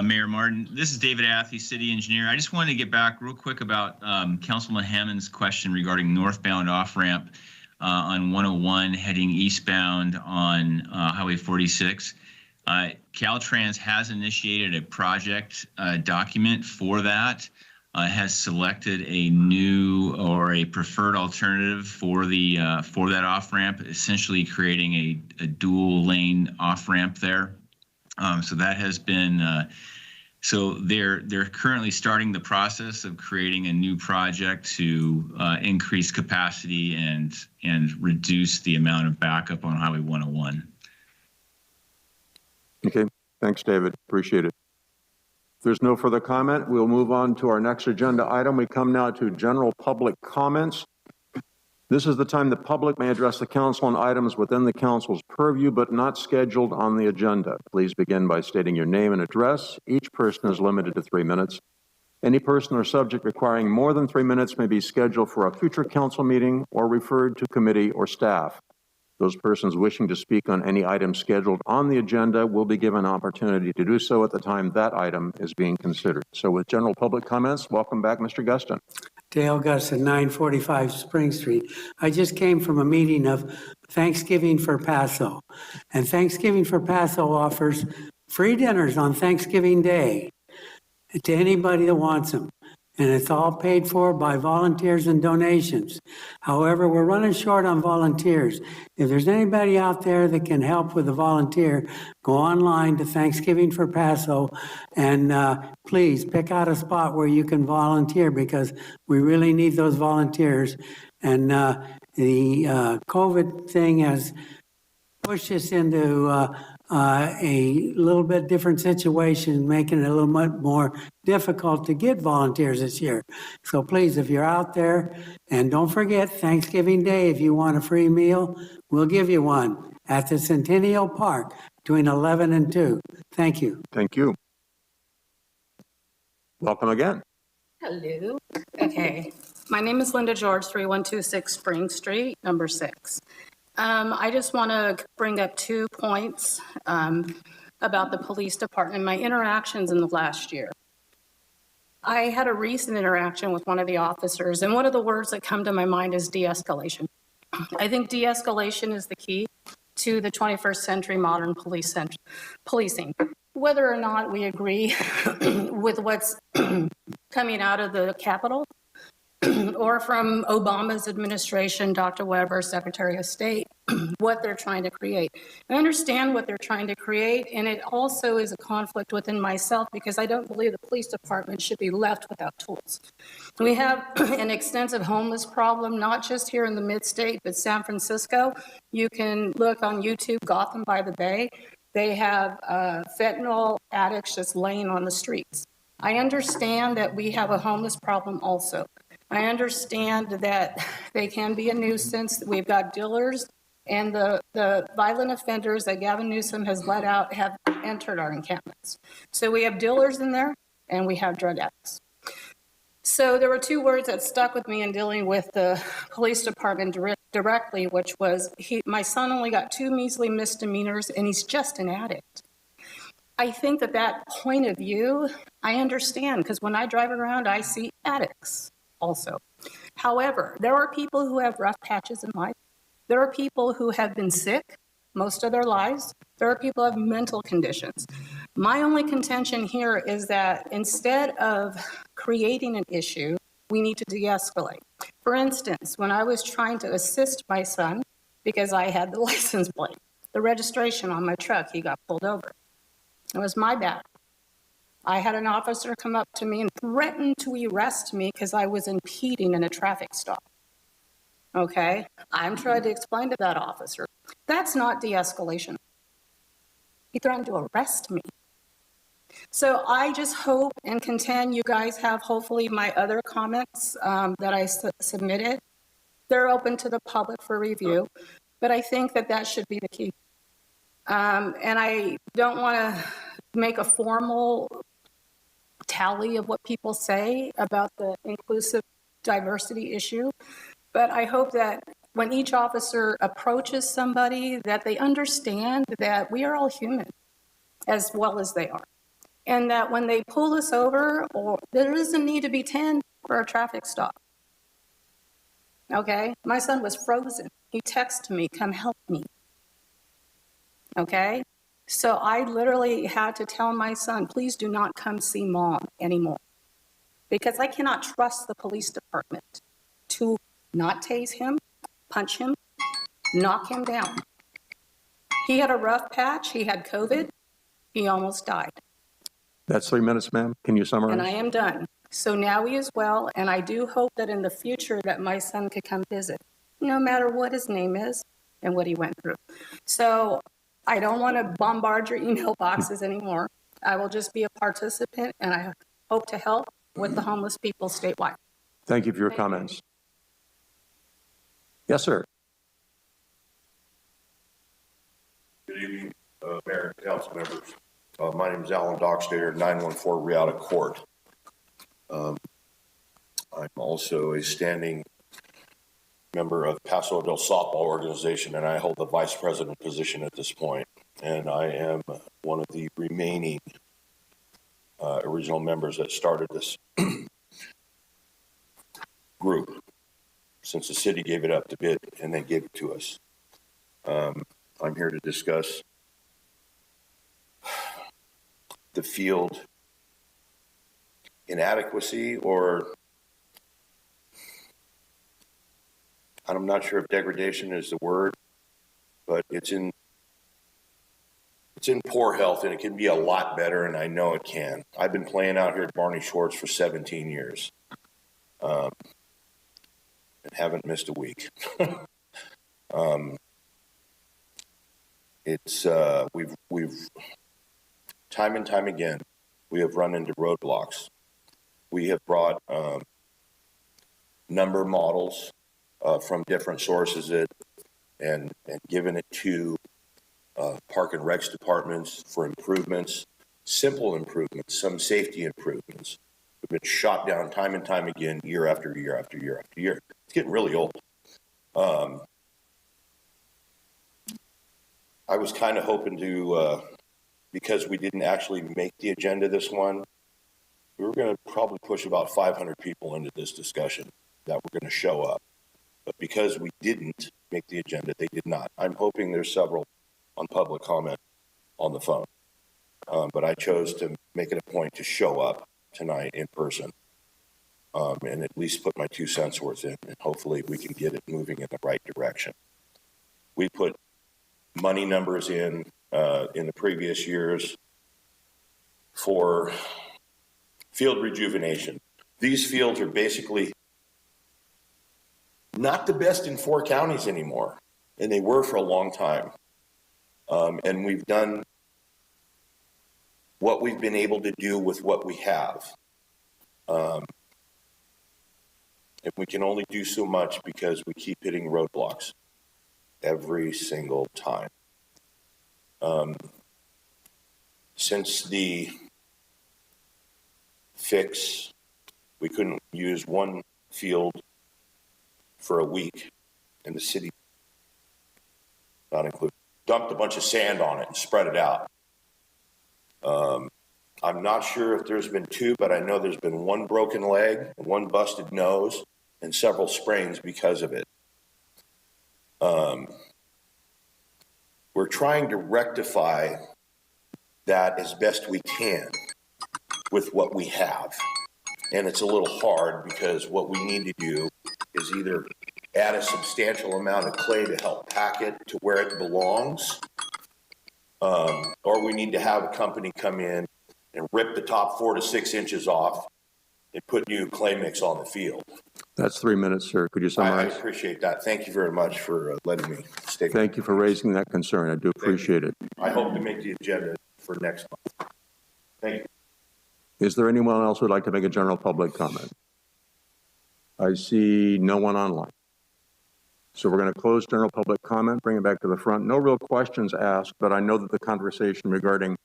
Mayor Martin. This is David Athey, City Engineer. I just wanted to get back real quick about Councilman Hammond's question regarding northbound off-ramp on 101 heading eastbound on Highway 46. Caltrans has initiated a project document for that. Has selected a new or a preferred alternative for the for that off-ramp, essentially creating a dual lane off-ramp there. So that has been, so they're currently starting the process of creating a new project to increase capacity and reduce the amount of backup on Highway 101. Okay, thanks, David. Appreciate it. If there's no further comment, we'll move on to our next agenda item. We come now to general public comments. This is the time the public may address the council on items within the council's purview, but not scheduled on the agenda. Please begin by stating your name and address. Each person is limited to 3 minutes. Any person or subject requiring more than 3 minutes may be scheduled for a future council meeting or referred to committee or staff. Those persons wishing to speak on any item scheduled on the agenda will be given an opportunity to do so at the time that item is being considered. So with general public comments, welcome back, Mr. Guston. Dale Guston, 945 Spring Street. I just came from a meeting of Thanksgiving for Paso. And Thanksgiving for Paso offers free dinners on Thanksgiving Day to anybody that wants them. And it's all paid for by volunteers and donations. However, we're running short on volunteers. If there's anybody out there that can help with a volunteer, go online to Thanksgiving for Paso and please pick out a spot where you can volunteer because we really need those volunteers. And the COVID thing has pushed us into a little bit different situation, making it a little bit more difficult to get volunteers this year. So please, if you're out there, and don't forget Thanksgiving Day, if you want a free meal, we'll give you one at the Centennial Park between 11 and 2. Thank you. Thank you. Welcome again. Hello. Okay. My name is Linda George, 3126 Spring Street, number 6. I just want to bring up 2 points about the police department, my interactions in the last year. I had a recent interaction with one of the officers, and one of the words that come to my mind is de-escalation. I think de-escalation is the key to the 21st century modern policing. Whether or not we agree with what's coming out of the Capitol, or from Obama's administration, Dr. Weber, Secretary of State, what they're trying to create. I understand what they're trying to create, and it also is a conflict within myself because I don't believe the police department should be left without tools. We have an extensive homeless problem, not just here in the mid-state, but San Francisco. You can look on YouTube, Gotham by the Bay. They have fentanyl addicts just laying on the streets. I understand that we have a homeless problem also. I understand that they can be a nuisance. We've got dealers and the violent offenders that Gavin Newsom has let out have entered our encampments. So we have dealers in there and we have drug addicts. So there were two words that stuck with me in dealing with the police department directly, which was, my son only got 2 measly misdemeanors and he's just an addict. I think that point of view, I understand, because when I drive around, I see addicts also. However, there are people who have rough patches in life. There are people who have been sick most of their lives. There are people who have mental conditions. My only contention here is that instead of creating an issue, we need to de-escalate. For instance, when I was trying to assist my son, because I had the license plate, the registration on my truck, he got pulled over. It was my bad. I had an officer come up to me and threaten to arrest me because I was impeding in a traffic stop. Okay, I'm trying to explain to that officer, that's not de-escalation. He threatened to arrest me. So I just hope and contend you guys have hopefully my other comments that I submitted. They're open to the public for review, but I think that should be the key. And I don't want to make a formal tally of what people say about the inclusive diversity issue, but I hope that when each officer approaches somebody, that they understand that we are all human as well as they are. And that when they pull us over, or there doesn't need to be 10 for a traffic stop. Okay, my son was frozen. He texted me, come help me. Okay, so I literally had to tell my son, please do not come see mom anymore. Because I cannot trust the police department to not tase him, punch him, knock him down. He had a rough patch, he had COVID, he almost died. That's 3 minutes, ma'am. Can you summarize? And I am done. So now he is well, and I do hope that in the future that my son could come visit, no matter what his name is and what he went through. So I don't want to bombard your email boxes anymore. I will just be a participant, and I hope to help with the homeless people statewide. Thank you for your comments. Yes, sir. Good evening, Mayor and council members. My name is Alan Dockstader, 914 Riata Court. I'm also a standing member of Paso del Softball organization, and I hold the vice president position at this point. And I am one of the remaining original members that started this group since the city gave it up to bid and then gave it to us. I'm here to discuss the field inadequacy, or I'm not sure if degradation is the word, but it's in poor health, and it can be a lot better, and I know it can. I've been playing out here at Barney Shores for 17 years and haven't missed a week. We've time and time again, we have run into roadblocks. We have brought number models from different sources and given it to Park and Recs departments for improvements, simple improvements, some safety improvements. We've been shot down time and time again, year after year after year after year. It's getting really old. I was kind of hoping to, because we didn't actually make the agenda this one, we were going to probably push about 500 people into this discussion that were going to show up. But because we didn't make the agenda, they did not. I'm hoping there's several on public comment on the phone. But I chose to make it a point to show up tonight in person and at least put my 2 cents worth in, and hopefully we can get it moving in the right direction. We put money numbers in the previous years for field rejuvenation. These fields are basically not the best in 4 counties anymore, and they were for a long time. And we've done what we've been able to do with what we have. And we can only do so much because we keep hitting roadblocks every single time. Since the fix, we couldn't use one field for a week, and the city, not included, dumped a bunch of sand on it and spread it out. I'm not sure if there's been two, but I know there's been one broken leg, one busted nose, and several sprains because of it. We're trying to rectify that as best we can with what we have. And it's a little hard because what we need to do is either add a substantial amount of clay to help pack it to where it belongs, or we need to have a company come in and rip the top 4 to 6 inches off and put new clay mix on the field. That's 3 minutes, sir. Could you summarize? I appreciate that. Thank you very much for letting me stay. Thank you for raising that concern. I do appreciate it. I hope to make the agenda for next month. Thank you. Is there anyone else who would like to make a general public comment? I see no one online. So we're going to close general public comment, bring it back to the front. No real questions asked, but I know that the conversation regarding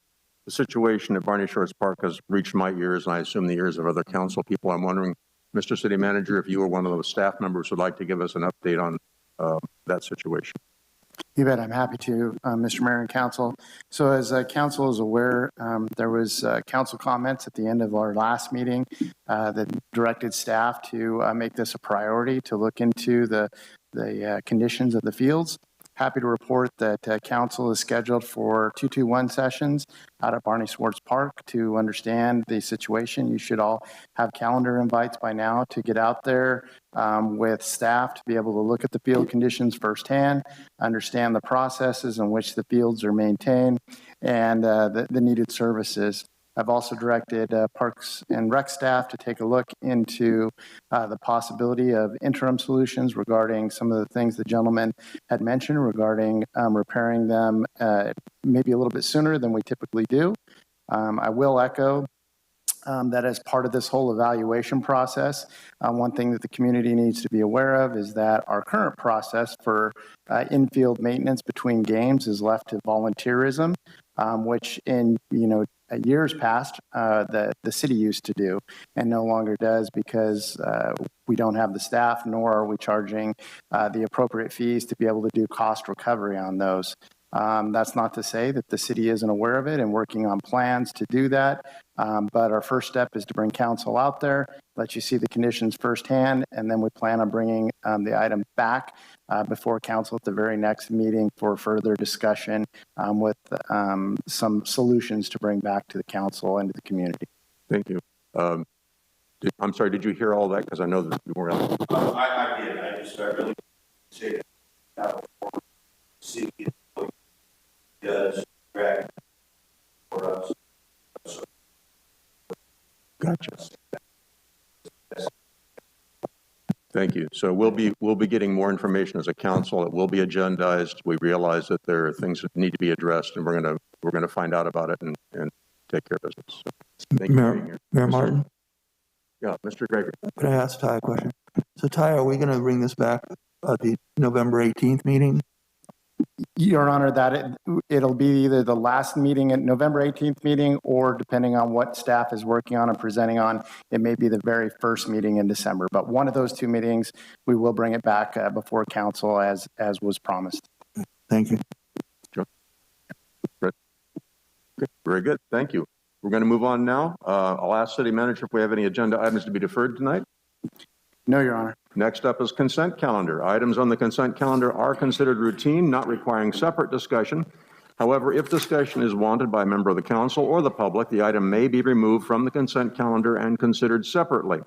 the situation at Barney Shores Park has reached my ears, and I assume the ears of other council people. I'm wondering, Mr. City Manager, if you or one of those staff members would like to give us an update on that situation. You bet. I'm happy to, Mr. Mayor and Council. So as council is aware, there was council comments at the end of our last meeting that directed staff to make this a priority to look into the conditions of the fields. Happy to report that council is scheduled for 221 sessions out at Barney Shores Park to understand the situation. You should all have calendar invites by now to get out there with staff to be able to look at the field conditions firsthand, understand the processes in which the fields are maintained, and the needed services. I've also directed Parks and Rec staff to take a look into the possibility of interim solutions regarding some of the things the gentleman had mentioned regarding repairing them maybe a little bit sooner than we typically do. I will echo that as part of this whole evaluation process, one thing that the community needs to be aware of is that our current process for infield maintenance between games is left to volunteerism, which in years past the city used to do and no longer does because we don't have the staff, nor are we charging the appropriate fees to be able to do cost recovery on those. That's not to say that the city isn't aware of it and working on plans to do that. But our first step is to bring council out there, let you see the conditions firsthand, and then we plan on bringing the item back before council at the very next meeting for further discussion with some solutions to bring back to the council and to the community. Thank you. I'm sorry, did you hear all that? Because I know that you were out. I did. I really say that city does drag for us. Gotcha. Thank you. So we'll be getting more information as a council. It will be agendized. We realize that there are things that need to be addressed, and we're gonna find out about it and take care of business. So thank you for being here. Mayor Martin, Yeah, Mr. Gregory. could I ask Ty a question? So Ty, are we going to bring this back at the November 18th meeting? Your Honor, that it'll be either the last meeting at November 18th meeting, or depending on what staff is working on and presenting on, it may be the very first meeting in December. But one of those two meetings, we will bring it back before council as was promised. Thank you. Sure. Okay, very good. Thank you. We're going to move on now. I'll ask City Manager if we have any agenda items to be deferred tonight. No, Your Honor. Next up is consent calendar. Items on the consent calendar are considered routine, not requiring separate discussion. However, if discussion is wanted by a member of the council or the public, the item may be removed from the consent calendar and considered separately.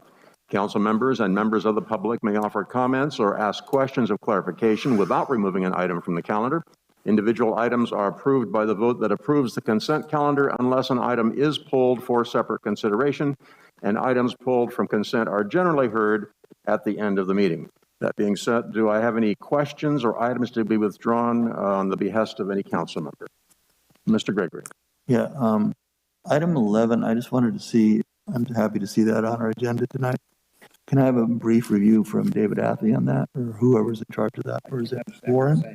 Council members and members of the public may offer comments or ask questions of clarification without removing an item from the calendar. Individual items are approved by the vote that approves the consent calendar unless an item is pulled for separate consideration, and items pulled from consent are generally heard at the end of the meeting. That being said, do I have any questions or items to be withdrawn on the behest of any council member? Mr. Gregory. Yeah, Item 11, I just wanted to see, I'm happy to see that on our agenda tonight. Can I have a brief review from David Athy on that, or whoever's in charge of that, or is it Warrant?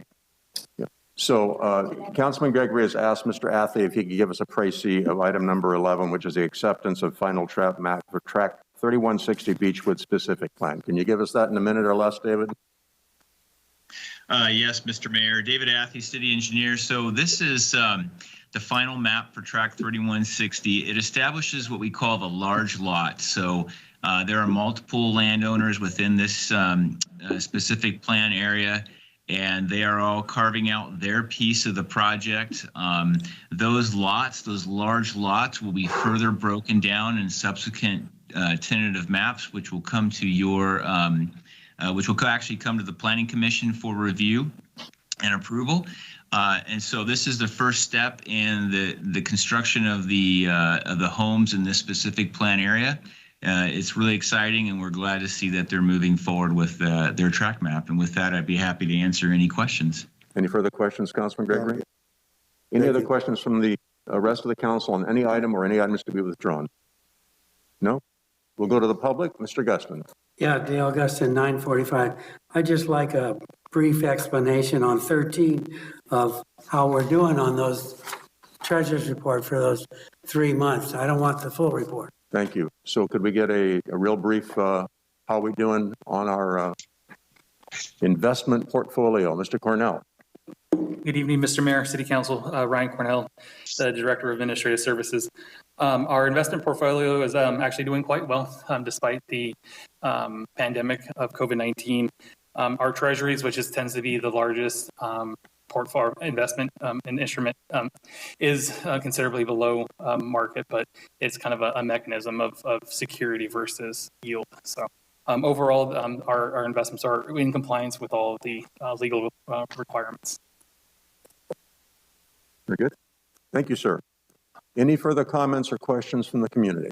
So Councilman Gregory has asked Mr. Athley if he could give us a précis of item number 11, which is the acceptance of final trap map for track 3160 Beechwood specific plan. Can you give us that in a minute or less, David? Yes, Mr. Mayor. David Athy, City Engineer. So this is the final map for track 3160. It establishes what we call the large lot. So there are multiple landowners within this specific plan area, and they are all carving out their piece of the project. Those lots, those large lots, will be further broken down in subsequent tentative maps, which will come to your, which will actually come to the Planning Commission for review and approval. And so this is the first step in the construction of the homes in this specific plan area. It's really exciting, and we're glad to see that they're moving forward with their track map. And with that, I'd be happy to answer any questions. Any further questions, Councilman Gregory? Any other questions from the rest of the council on any item or any items to be withdrawn? No? We'll go to the public. Mr. Guston. Yeah, Dale Guston, 945. I'd just like a brief explanation on 13 of how we're doing on those treasurer's report for those 3 months. I don't want the full report. Thank you. So could we get a real brief, how are we doing on our investment portfolio? Mr. Cornell. Good evening, Mr. Mayor, City Council. Ryan Cornell, the Director of Administrative Services. Our investment portfolio is actually doing quite well despite the pandemic of COVID-19. Our treasuries, which tends to be the largest portfolio investment and instrument, is considerably below market, but it's kind of a mechanism of security versus yield. So overall, our investments are in compliance with all of the legal requirements. Very good. Thank you, sir. Any further comments or questions from the community?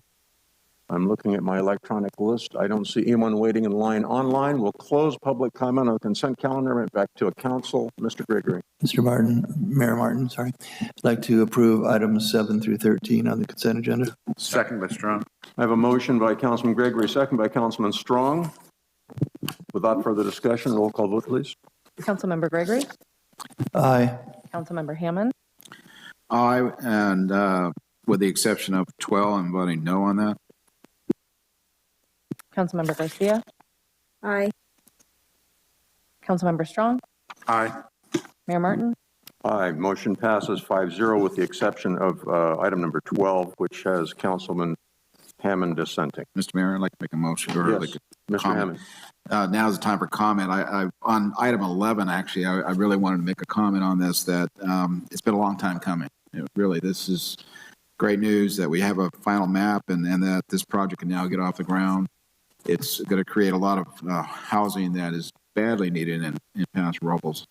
I'm looking at my electronic list. I don't see anyone waiting in line online. We'll close public comment on the consent calendar and back to a council. Mr. Gregory. Mr. Martin, Mayor Martin, sorry. I'd like to approve items 7 through 13 on the consent agenda. Second by Strong. I have a motion by Councilman Gregory, second by Councilman Strong. Without further discussion, roll call vote, please. Councilmember Gregory. Aye. Councilmember Hammond. Aye, and with the exception of 12, I'm voting no on that. Councilmember Garcia. Aye. Councilmember Strong. Aye. Mayor Martin. Aye. Motion passes 5-0 with the exception of item number 12, which has Councilman Hammond dissenting. Mr. Mayor, I'd like to make a motion. Or yes, like Mr. comment. Hammond. Now's the time for comment. On item 11, actually, I really wanted to make a comment on this, that it's been a long time coming. Really, this is great news that we have a final map and that this project can now get off the ground. It's going to create a lot of housing that is badly needed in Paso Robles.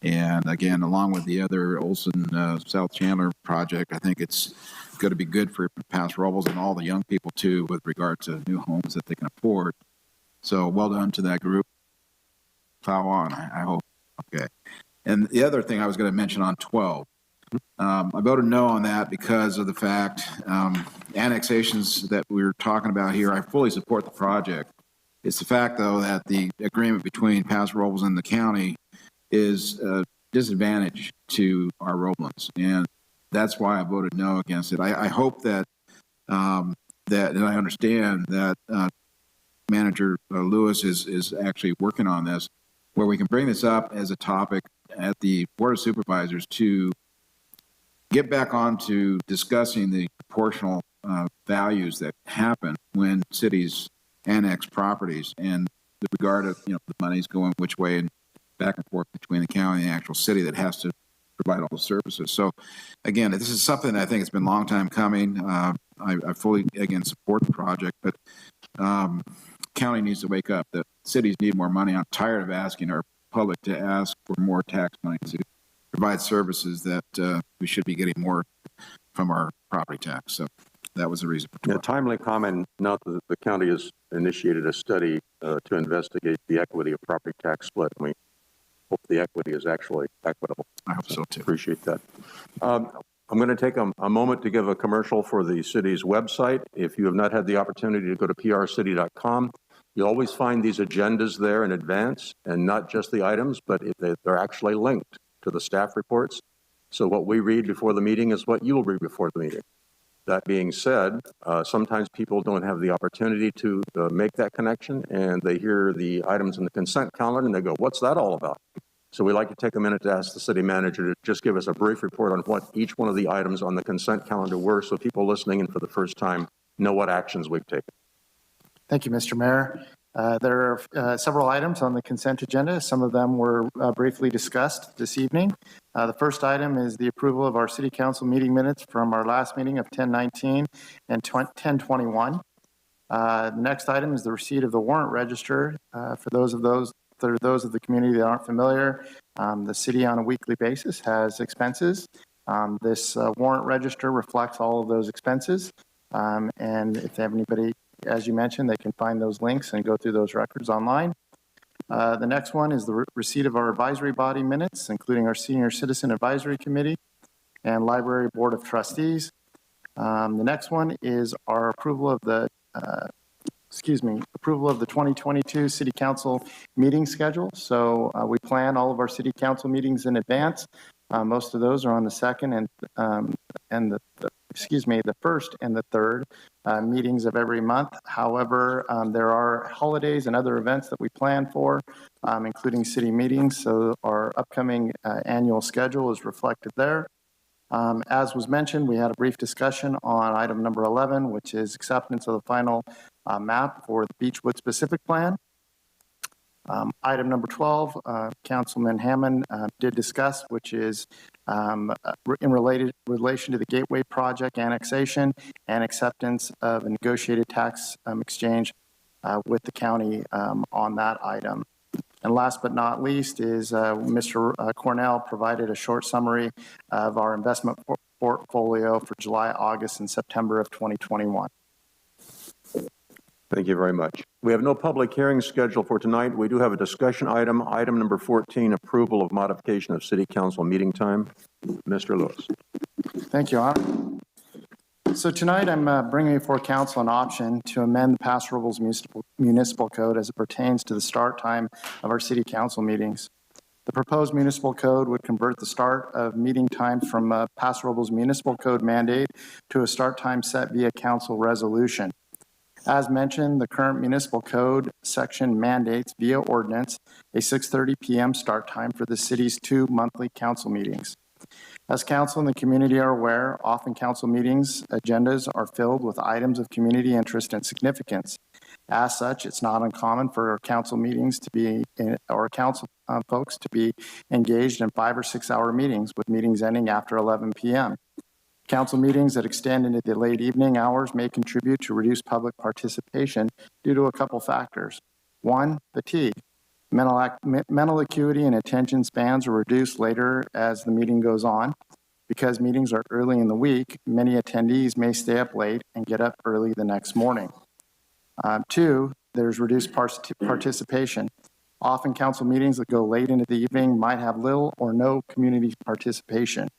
And again, along with the other Olson South Chandler project, I think it's going to be good for Paso Robles and all the young people too, with regard to new homes that they can afford. So well done to that group. Plow on, I hope. Okay. And the other thing I was going to mention on 12, I voted no on that because of the fact annexations that we're talking about here, I fully support the project. It's the fact, though, that the agreement between Paso Robles and the county is a disadvantage to our Roblins, and that's why I voted no against it. I hope that and I understand that Manager Lewis is actually working on this, where we can bring this up as a topic at the Board of Supervisors to get back on to discussing the proportional values that happen when cities annex properties, and the regard of the money's going which way and back and forth between the county and the actual city that has to provide all the services. So again, this is something that I think it's been a long time coming. I fully again support the project, but county needs to wake up. The cities need more money. I'm tired of asking our public to ask for more tax money to provide services that we should be getting more from our property tax. So that was the reason for 12. Yeah, timely comment. Now that the county has initiated a study to investigate the equity of property tax split. We hope the equity is actually equitable. I hope so too. Appreciate that. I'm going to take a moment to give a commercial for the city's website. If you have not had the opportunity to go to prcity.com, you'll always find these agendas there in advance, and not just the items, but they're actually linked to the staff reports. So what we read before the meeting is what you'll read before the meeting. That being said, sometimes people don't have the opportunity to make that connection, and they hear the items in the consent calendar and they go, what's that all about? So we like to take a minute to ask the city manager to just give us a brief report on what each one of the items on the consent calendar were, so people listening in for the first time know what actions we've taken. Thank you, Mr. Mayor. There are several items on the consent agenda. Some of them were briefly discussed this evening. The first item is the approval of our city council meeting minutes from our last meeting of 10/19 and 10/21. The next item is the receipt of the warrant register. For those of the community that aren't familiar, the city on a weekly basis has expenses. This warrant register reflects all of those expenses. And if they have anybody, as you mentioned, they can find those links and go through those records online. The next one is the receipt of our advisory body minutes, including our Senior Citizen Advisory Committee and Library Board of Trustees. The next one is our approval of the 2022 City Council meeting schedule. So we plan all of our City Council meetings in advance. Most of those are on the second and the first and the third meetings of every month. However, there are holidays and other events that we plan for, including city meetings. So our upcoming annual schedule is reflected there. As was mentioned, we had a brief discussion on item number 11, which is acceptance of the final map for the Beechwood specific plan. Item number 12, Councilman Hammond did discuss, which is in relation to the Gateway Project annexation and acceptance of a negotiated tax exchange with the county on that item. And last but not least is Mr. Cornell provided a short summary of our investment portfolio for July, August, and September of 2021. Thank you very much. We have no public hearing scheduled for tonight. We do have a discussion item, item number 14, approval of modification of city council meeting time. Mr. Lewis. Thank you, Honor. So tonight I'm bringing before council an option to amend the Paso Robles Municipal Code as it pertains to the start time of our city council meetings. The proposed municipal code would convert the start of meeting times from a Paso Robles Municipal Code mandate to a start time set via council resolution. As mentioned, the current municipal code section mandates via ordinance a 6:30 p.m. start time for the city's 2 monthly council meetings. As council and the community are aware, often council meetings agendas are filled with items of community interest and significance. As such, it's not uncommon for our council meetings to be, or council folks to be engaged in 5 or 6 hour meetings, with meetings ending after 11 p.m. Council meetings that extend into the late evening hours may contribute to reduced public participation due to a couple factors. One, fatigue. Mental acuity and attention spans are reduced later as the meeting goes on. Because meetings are early in the week, many attendees may stay up late and get up early the next morning. Two, there's reduced participation. Often council meetings that go late into the evening might have little or no community participation.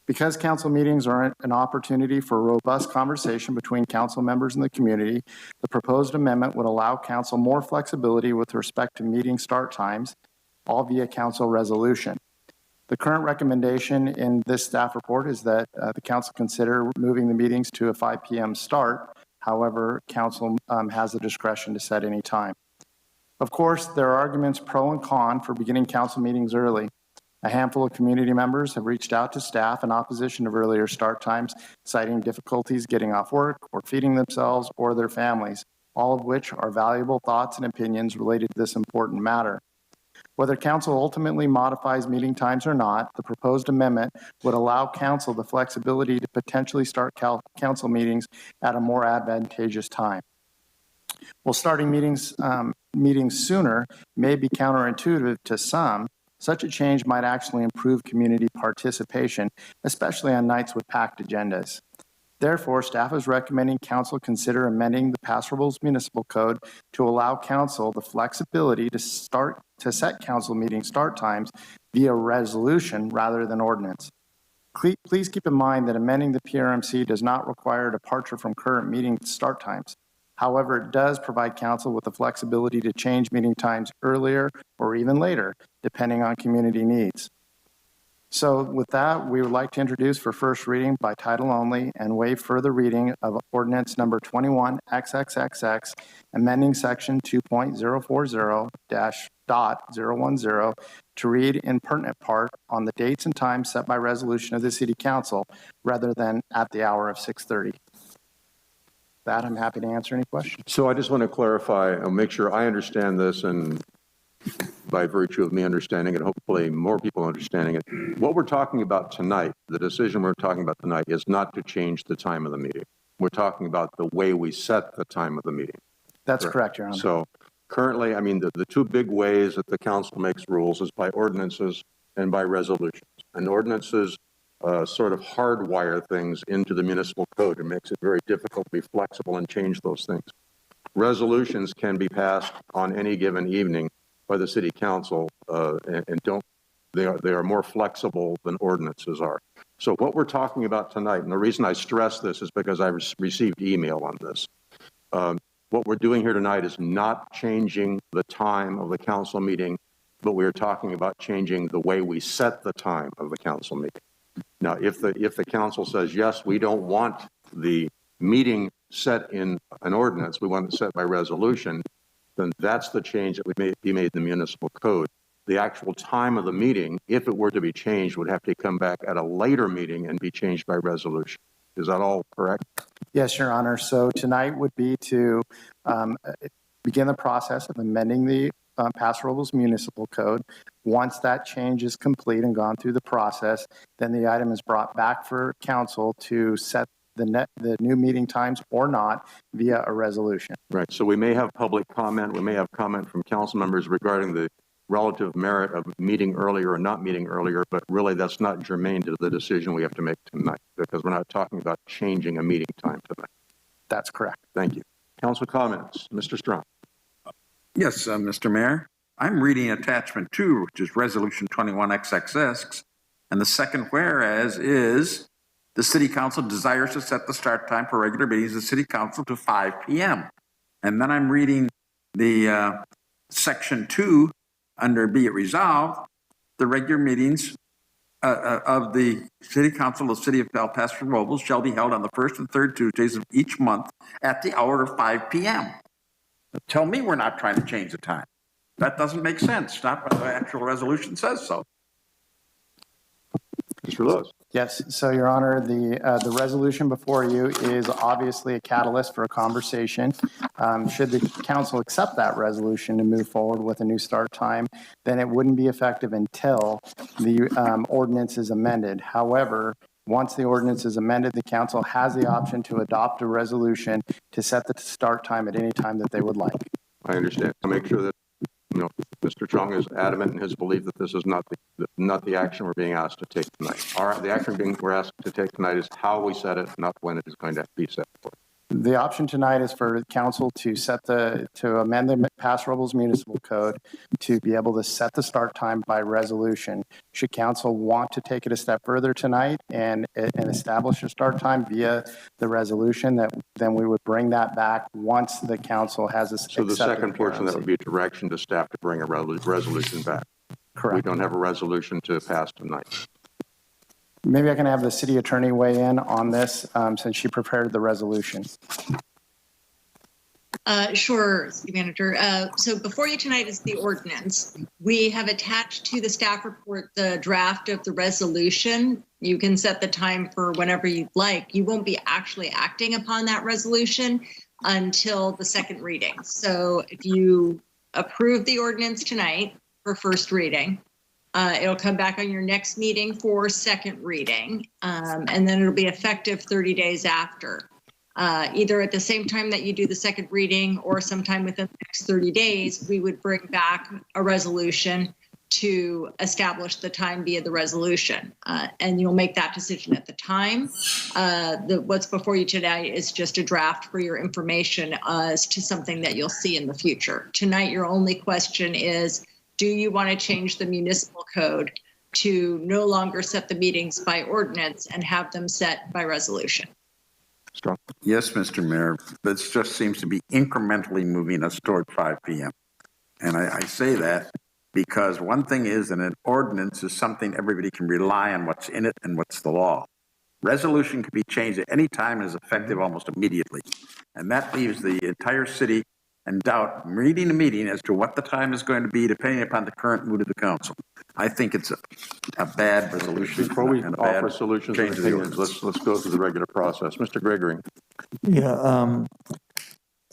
Because council meetings are an opportunity for robust conversation between council members and the community, the proposed amendment would allow council more flexibility with respect to meeting start times, all via council resolution. The current recommendation in this staff report is that the council consider moving the meetings to a 5 p.m. start. However, council has the discretion to set any time. Of course, there are arguments pro and con for beginning council meetings early. A handful of community members have reached out to staff in opposition of earlier start times, citing difficulties getting off work or feeding themselves or their families, all of which are valuable thoughts and opinions related to this important matter. Whether council ultimately modifies meeting times or not, the proposed amendment would allow council the flexibility to potentially start council meetings at a more advantageous time. While starting meetings sooner may be counterintuitive to some, such a change might actually improve community participation, especially on nights with packed agendas. Therefore, staff is recommending council consider amending the Paso Robles Municipal Code to allow council the flexibility to set council meeting start times via resolution rather than ordinance. Please keep in mind that amending the PRMC does not require a departure from current meeting start times. However, it does provide council with the flexibility to change meeting times earlier or even later, depending on community needs. So with that, we would like to introduce for first reading by title only and waive further reading of ordinance number 21XXXX, amending section 2.040-.010 to read in pertinent part on the dates and times set by resolution of the City Council rather than at the hour of 6:30. That, I'm happy to answer any questions. So I just want to clarify and make sure I understand this, and by virtue of me understanding it, hopefully more people understanding it. What we're talking about tonight, the decision we're talking about tonight, is not to change the time of the meeting. We're talking about the way we set the time of the meeting. That's correct, Your Honor. So currently, I mean, the two big ways that the council makes rules is by ordinances and by resolutions. And ordinances sort of hardwire things into the municipal code. It makes it very difficult to be flexible and change those things. Resolutions can be passed on any given evening by the City Council, they are more flexible than ordinances are. So what we're talking about tonight, and the reason I stress this is because I received email on this. What we're doing here tonight is not changing the time of the council meeting, but we're talking about changing the way we set the time of the council meeting. Now, if the council says, yes, we don't want the meeting set in an ordinance, we want it set by resolution, then that's the change that would be made in the municipal code. The actual time of the meeting, if it were to be changed, would have to come back at a later meeting and be changed by resolution. Is that all correct? Yes, Your Honor. So tonight would be to begin the process of amending the Paso Robles Municipal Code. Once that change is complete and gone through the process, then the item is brought back for council to set the new meeting times or not via a resolution. Right. So we may have public comment. We may have comment from council members regarding the relative merit of meeting earlier or not meeting earlier, but really that's not germane to the decision we have to make tonight because we're not talking about changing a meeting time tonight. That's correct. Thank you. Council comments. Mr. Strong. Yes, Mr. Mayor. I'm reading attachment 2, which is resolution 21XXX, and the second whereas is the City Council desires to set the start time for regular meetings of the City Council to 5 p.m. And then I'm reading the section 2 under be it resolved, the regular meetings of the City Council of the City of Paso Robles shall be held on the first and third Tuesdays of each month at the hour of 5 p.m. Tell me we're not trying to change the time. That doesn't make sense. Not what the actual resolution says so. Mr. Lewis. Yes, so Your Honor, the resolution before you is obviously a catalyst for a conversation. Should the council accept that resolution to move forward with a new start time, then it wouldn't be effective until the ordinance is amended. However, once the ordinance is amended, the council has the option to adopt a resolution to set the start time at any time that they would like. I understand. I'll make sure that Mr. Chong is adamant in his belief that this is not the action we're being asked to take tonight. All right, the action we're asked to take tonight is how we set it, not when it is going to be set for. The option tonight is for council to amend the Paso Robles Municipal Code to be able to set the start time by resolution. Should council want to take it a step further tonight and establish a start time via the resolution, then we would bring that back once the council has So the second portion, that would be direction to staff to bring a resolution back. Correct. We don't have a resolution to pass tonight. Maybe I can have the city attorney weigh in on this since she prepared the resolution. Sure, City Manager. So before you tonight is the ordinance. We have attached to the staff report the draft of the resolution. You can set the time for whenever you'd like. You won't be actually acting upon that resolution until the second reading. So if you approve the ordinance tonight for first reading, it'll come back on your next meeting for second reading, and then it'll be effective 30 days after. Either at the same time that you do the second reading or sometime within the next 30 days, we would bring back a resolution to establish the time via the resolution. And you'll make that decision at the time. What's before you today is just a draft for your information as to something that you'll see in the future. Tonight, your only question is, do you want to change the municipal code to no longer set the meetings by ordinance and have them set by resolution. Strong. Yes, Mr. Mayor, this just seems to be incrementally moving us toward 5 p.m. And I say that because one thing is that an ordinance is something everybody can rely on what's in it and what's the law. Resolution can be changed at any time and is effective almost immediately. And that leaves the entire city in doubt, meeting to meeting, as to what the time is going to be, depending upon the current mood of the council. I think it's a bad resolution. Before we and a offer bad solutions and change of the opinions, ordinance. let's go through the regular process. Mr. Gregory. Yeah,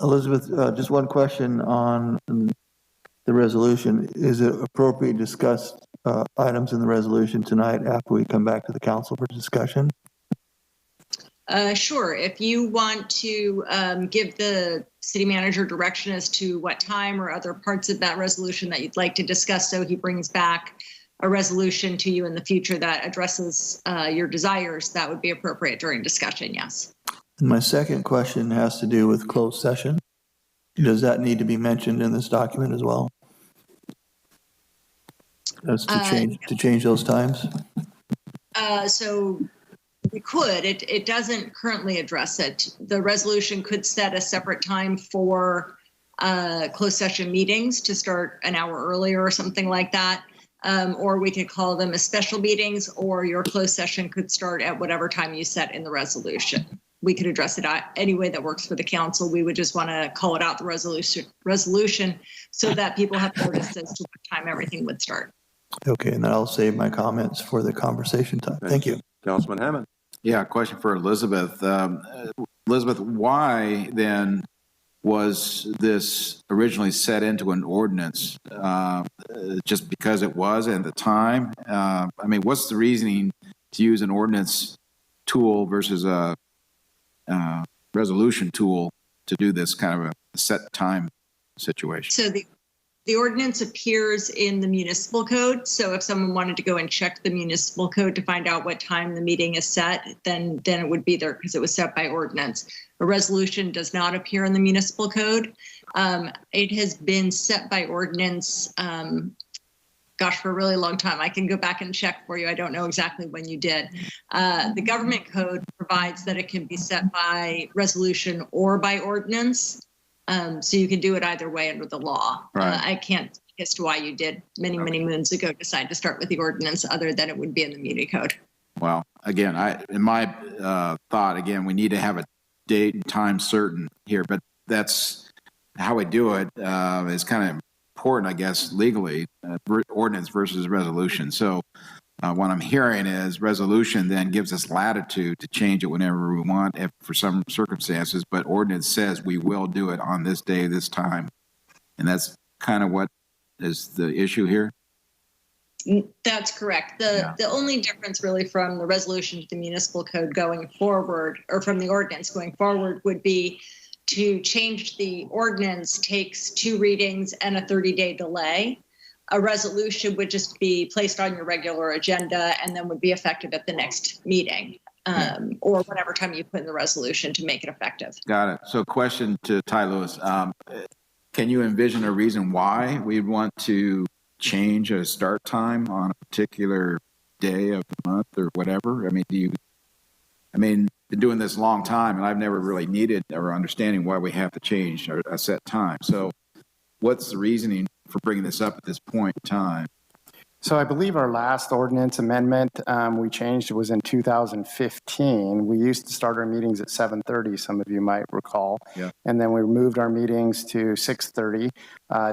Elizabeth, just one question on the resolution. Is it appropriate to discuss items in the resolution tonight after we come back to the council for discussion? Sure. If you want to give the city manager direction as to what time or other parts of that resolution that you'd like to discuss, so he brings back a resolution to you in the future that addresses your desires, that would be appropriate during discussion, yes. And my second question has to do with closed session. Does that need to be mentioned in this document as well? That's to change those times? So we could. It doesn't currently address it. The resolution could set a separate time for closed session meetings to start an hour earlier or something like that. Or we could call them as special meetings, or your closed session could start at whatever time you set in the resolution. We could address it any way that works for the council. We would just want to call it out the resolution so that people have notice as to what time everything would start. Okay, and then I'll save my comments for the conversation time. Thank you. Councilman Hammond. Yeah, question for Elizabeth. Elizabeth, why then was this originally set into an ordinance? Just because it was at the time? I mean, what's the reasoning to use an ordinance tool versus a resolution tool to do this kind of a set time situation? So the ordinance appears in the municipal code. So if someone wanted to go and check the municipal code to find out what time the meeting is set, then it would be there because it was set by ordinance. A resolution does not appear in the municipal code. It has been set by ordinance, for a really long time. I can go back and check for you. I don't know exactly when you did. The government code provides that it can be set by resolution or by ordinance. So you can do it either way under the law. Right. I can't speak as to why you did many moons ago decide to start with the ordinance, other than it would be in the muni code. Well, again, in my thought, again, we need to have a date and time certain here, but that's how we do it is kind of important, I guess, legally, ordinance versus resolution. So what I'm hearing is resolution then gives us latitude to change it whenever we want if for some circumstances, but ordinance says we will do it on this day, this time. And that's kind of what is the issue here? That's correct. The only difference really from the resolution to the municipal code going forward, or from the ordinance going forward, would be to change the ordinance takes 2 readings and a 30-day delay. A resolution would just be placed on your regular agenda and then would be effective at the next meeting, or whatever time you put in the resolution to make it effective. Got it. So question to Ty Lewis. Can you envision a reason why we'd want to change a start time on a particular day of the month or whatever? I mean, been doing this a long time and I've never really needed or understanding why we have to change a set time. So what's the reasoning for bringing this up at this point in time? So I believe our last ordinance amendment we changed was in 2015. We used to start our meetings at 7:30, some of you might recall. Yeah. And then we moved our meetings to 6:30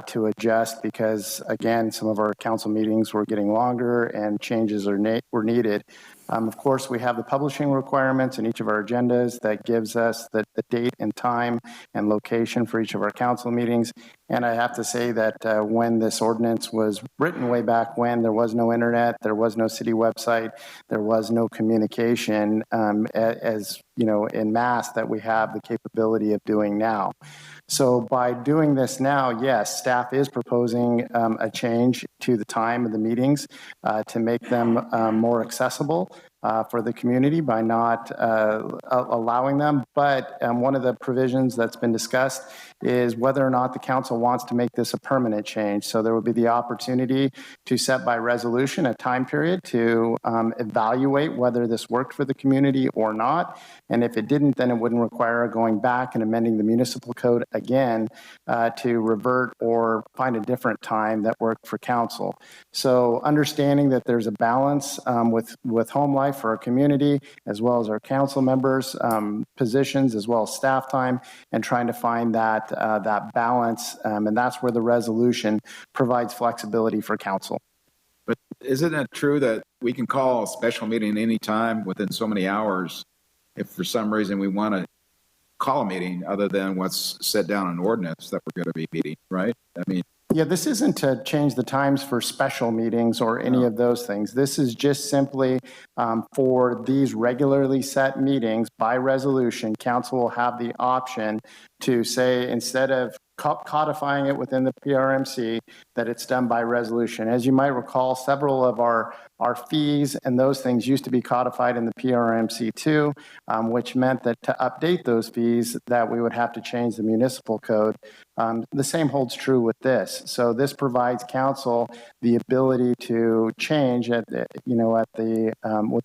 to adjust because, again, some of our council meetings were getting longer and changes were needed. Of course, we have the publishing requirements in each of our agendas that gives us the date and time and location for each of our council meetings. And I have to say that when this ordinance was written way back when, there was no internet, there was no city website, there was no communication as you know, in mass that we have the capability of doing now. So by doing this now, yes, staff is proposing a change to the time of the meetings to make them more accessible. for the community by not allowing them. But one of the provisions that's been discussed is whether or not the council wants to make this a permanent change. So there will be the opportunity to set by resolution a time period to evaluate whether this worked for the community or not. And if it didn't, then it wouldn't require going back and amending the municipal code again to revert or find a different time that worked for council. So understanding that there's a balance with home life for our community, as well as our council members' positions, as well as staff time, and trying to find that balance. And that's where the resolution provides flexibility for council. But isn't it true that we can call a special meeting any time within so many hours if for some reason we want to call a meeting other than what's set down in ordinance that we're going to be meeting, right? I mean, yeah, this isn't to change the times for special meetings or any of those things. This is just simply for these regularly set meetings by resolution, council will have the option to say, instead of codifying it within the PRMC, that it's done by resolution. As you might recall, several of our fees and those things used to be codified in the PRMC too, which meant that to update those fees, that we would have to change the municipal code. The same holds true with this. So this provides council the ability to change with the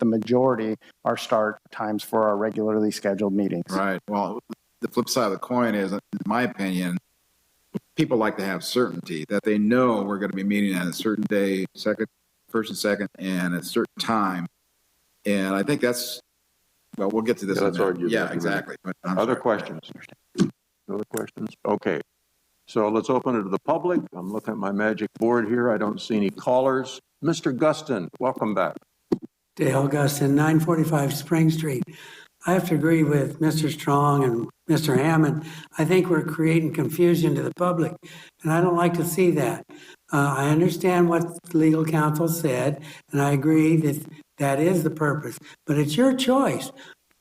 majority our start times for our regularly scheduled meetings. Right. Well, the flip side of the coin is, in my opinion, people like to have certainty that they know we're going to be meeting at a certain day, first and second, and at a certain time. And I think that's, well, we'll get to this. Yeah, exactly. But Other questions? Other questions? Okay. So let's open it to the public. I'm looking at my magic board here. I don't see any callers. Mr. Guston, welcome back. Dale Guston, 945 Spring Street. I have to agree with Mr. Strong and Mr. Hammond. I think we're creating confusion to the public, and I don't like to see that. I understand what legal counsel said, and I agree that that is the purpose, but it's your choice.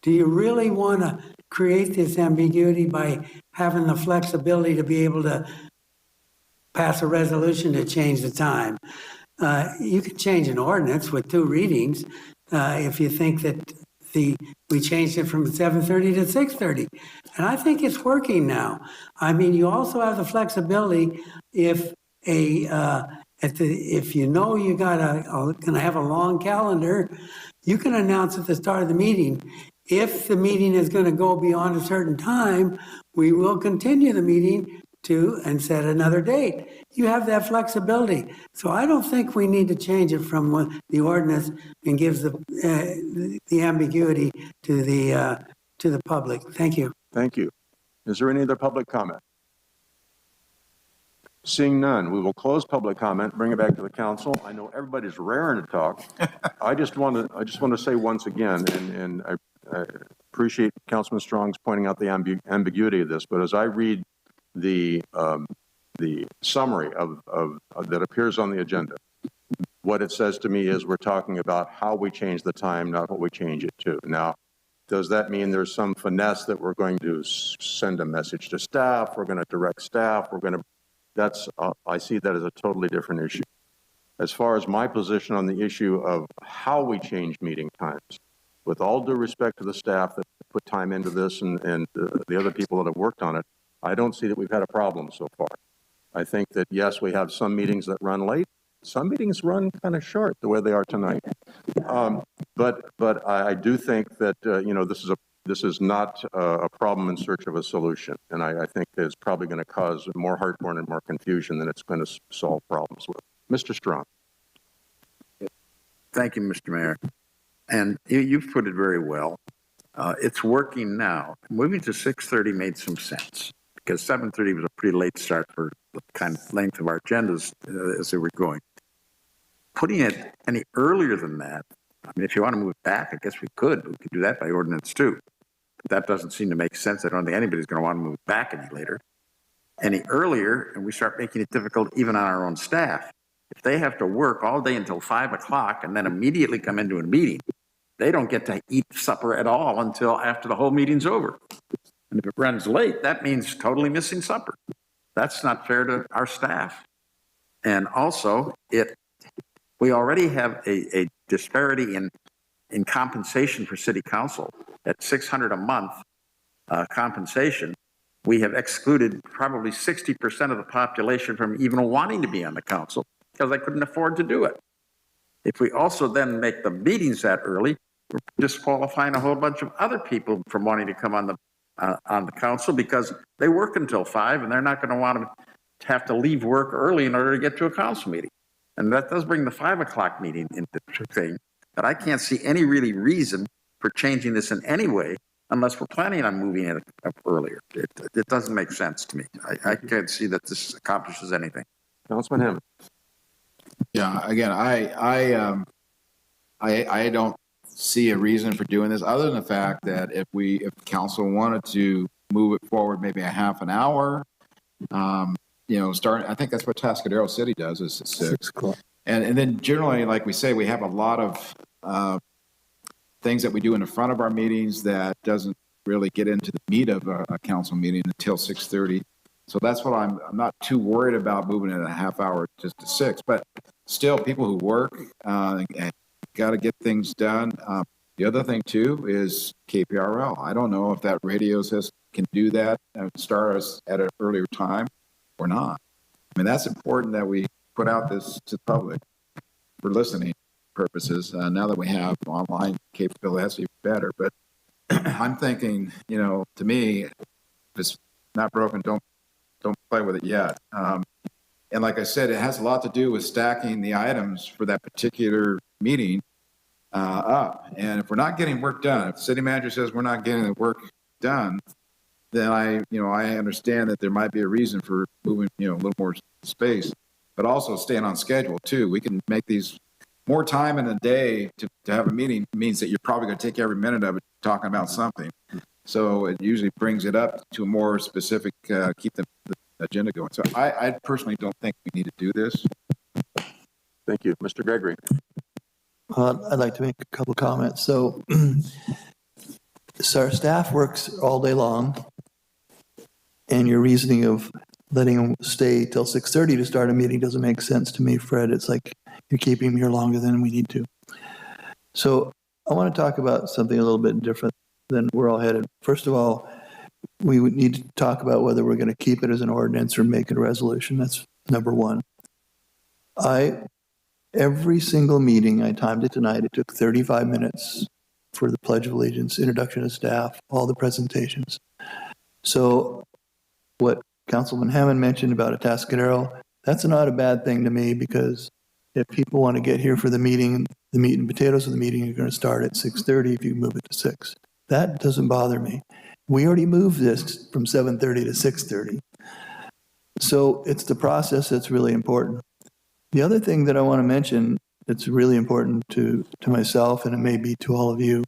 Do you really want to create this ambiguity by having the flexibility to be able to pass a resolution to change the time? You can change an ordinance with 2 readings if you think that we changed it from 7:30 to 6:30, and I think it's working now. I mean, you also have the flexibility if if you know you gonna have a long calendar, you can announce at the start of the meeting. If the meeting is going to go beyond a certain time, we will continue the meeting and set another date. You have that flexibility. So I don't think we need to change it from the ordinance and gives the ambiguity to the public. Thank you. Thank you. Is there any other public comment? Seeing none, we will close public comment, bring it back to the council. I know everybody's raring to talk. I just want to say once again, and I appreciate Councilman Strong's pointing out the ambiguity of this, but as I read the summary that appears on the agenda, what it says to me is we're talking about how we change the time, not what we change it to. Now, does that mean there's some finesse that we're going to send a message to staff? We're going to direct staff. I see that as a totally different issue. As far as my position on the issue of how we change meeting times, with all due respect to the staff that put time into this and the other people that have worked on it, I don't see that we've had a problem so far. I think that, yes, we have some meetings that run late. Some meetings run kind of short the way they are tonight. But I do think that, this is not a problem in search of a solution. And I think that it's probably going to cause more heartburn and more confusion than it's going to solve problems with. Mr. Strong. Thank you, Mr. Mayor. And you've put it very well. It's working now. Moving to 6:30 made some sense because 7:30 was a pretty late start for the kind of length of our agendas as they were going. Putting it any earlier than that, I mean, if you want to move it back, I guess we could. We could do that by ordinance too. But that doesn't seem to make sense. I don't think anybody's going to want to move it back any later, any earlier, and we start making it difficult even on our own staff. If they have to work all day until 5 o'clock and then immediately come into a meeting, they don't get to eat supper at all until after the whole meeting's over. And if it runs late, that means totally missing supper. That's not fair to our staff. And also, we already have a disparity in compensation for city council at $600 a month compensation, we have excluded probably 60% of the population from even wanting to be on the council because they couldn't afford to do it. If we also then make the meetings that early, we're disqualifying a whole bunch of other people from wanting to come on the council because they work until 5 and they're not going to want to have to leave work early in order to get to a council meeting. And that does bring the 5 o'clock meeting into the thing. But I can't see any really reason for changing this in any way unless we're planning on moving it up earlier. It doesn't make sense to me. I can't see that this accomplishes anything. Councilman Hammond. Yeah, again, I don't see a reason for doing this other than the fact that if council wanted to move it forward maybe a half an hour, I think that's what Tascadero City does is 6 o'clock. And then generally, like we say, we have a lot of things that we do in the front of our meetings that doesn't really get into the meat of a council meeting until 6:30. So that's what I'm not too worried about moving it a half hour just to 6. But still, people who work and got to get things done. The other thing too is KPRL. I don't know if that radio system can do that and start us at an earlier time or not. I mean, that's important that we put out this to the public for listening purposes. Now that we have online capability, that's even better. But I'm thinking, to me, if it's not broken, don't play with it yet. And like I said, it has a lot to do with stacking the items for that particular meeting up. And if we're not getting work done, if the city manager says we're not getting the work done, then I understand that there might be a reason for moving, a little more space, but also staying on schedule too. We can make these more time in a day to have a meeting means that you're probably going to take every minute of it talking about something. So it usually brings it up to a more specific, keep the agenda going. So I personally don't think we need to do this. Thank you. Mr. Gregory. I'd like to make a couple comments. So our staff works all day long, and your reasoning of letting them stay till 6:30 to start a meeting doesn't make sense to me, Fred. It's like you're keeping them here longer than we need to. So I want to talk about something a little bit different than we're all headed. First of all, we would need to talk about whether we're going to keep it as an ordinance or make it a resolution. That's number one. Every single meeting, I timed it tonight. It took 35 minutes for the Pledge of Allegiance, introduction of staff, all the presentations. So what Councilman Hammond mentioned about Atascadero, that's not a bad thing to me, because if people want to get here for the meeting, the meat and potatoes of the meeting are going to start at 6:30 if you move it to 6. That doesn't bother me. We already moved this from 7:30 to 6:30. So it's the process that's really important. The other thing that I want to mention that's really important to myself, and it may be to all of you,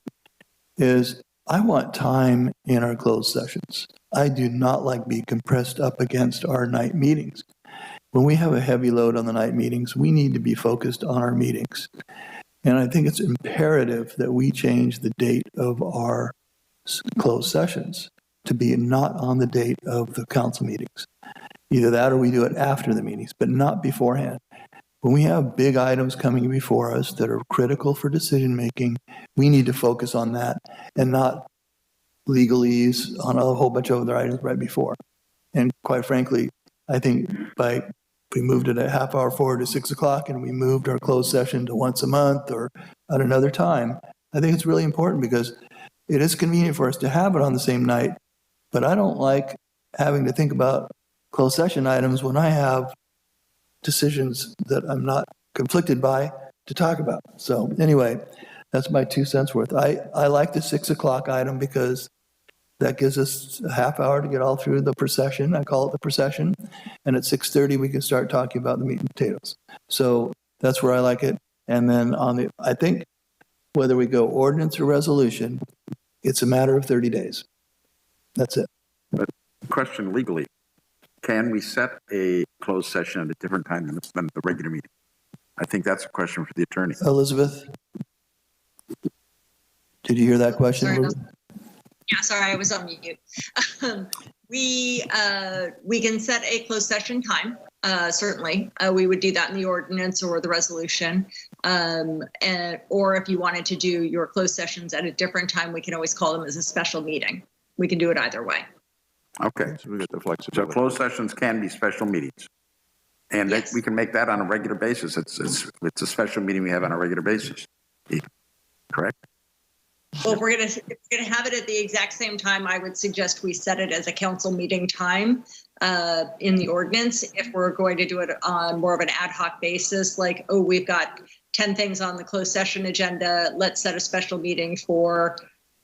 is I want time in our closed sessions. I do not like being compressed up against our night meetings. When we have a heavy load on the night meetings, we need to be focused on our meetings. And I think it's imperative that we change the date of our closed sessions to be not on the date of the council meetings. Either that or we do it after the meetings, but not beforehand. When we have big items coming before us that are critical for decision making, we need to focus on that and not legalese on a whole bunch of other items right before. And quite frankly, I think if we moved it a half hour forward to 6 o'clock and we moved our closed session to once a month or at another time, I think it's really important, because it is convenient for us to have it on the same night, but I don't like having to think about closed session items when I have decisions that I'm not conflicted by to talk about. So anyway, that's my 2 cents worth. I like the 6 o'clock item because that gives us a half hour to get all through the procession. I call it the procession. And at 6:30, we can start talking about the meat and potatoes. So that's where I like it. And then I think whether we go ordinance or resolution, it's a matter of 30 days. That's it. But question legally, can we set a closed session at a different time than the regular meeting? I think that's a question for the attorney. Elizabeth, did you hear that question? Sorry, yeah, sorry, I was on mute. We can set a closed session time, certainly. We would do that in the ordinance or the resolution. Or if you wanted to do your closed sessions at a different time, we can always call them as a special meeting. We can do it either way. Okay. So we get the flexibility. So closed sessions can be special meetings. And Yes. we can make that on a regular basis. It's a special meeting we have on a regular basis. Correct? Well, if we're gonna have it at the exact same time, I would suggest we set it as a council meeting time in the ordinance. If we're going to do it on more of an ad hoc basis, like, oh, we've got 10 things on the closed session agenda, let's set a special meeting for,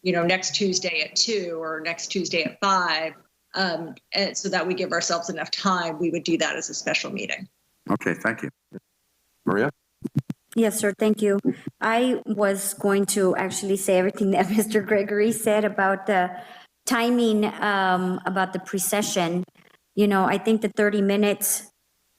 next Tuesday at 2 or next Tuesday at 5. And so that we give ourselves enough time, we would do that as a special meeting. Okay, thank you. Maria? Yes, sir. Thank you. I was going to actually say everything that Mr. Gregory said about the timing, about the pre-session. I think the 30 minutes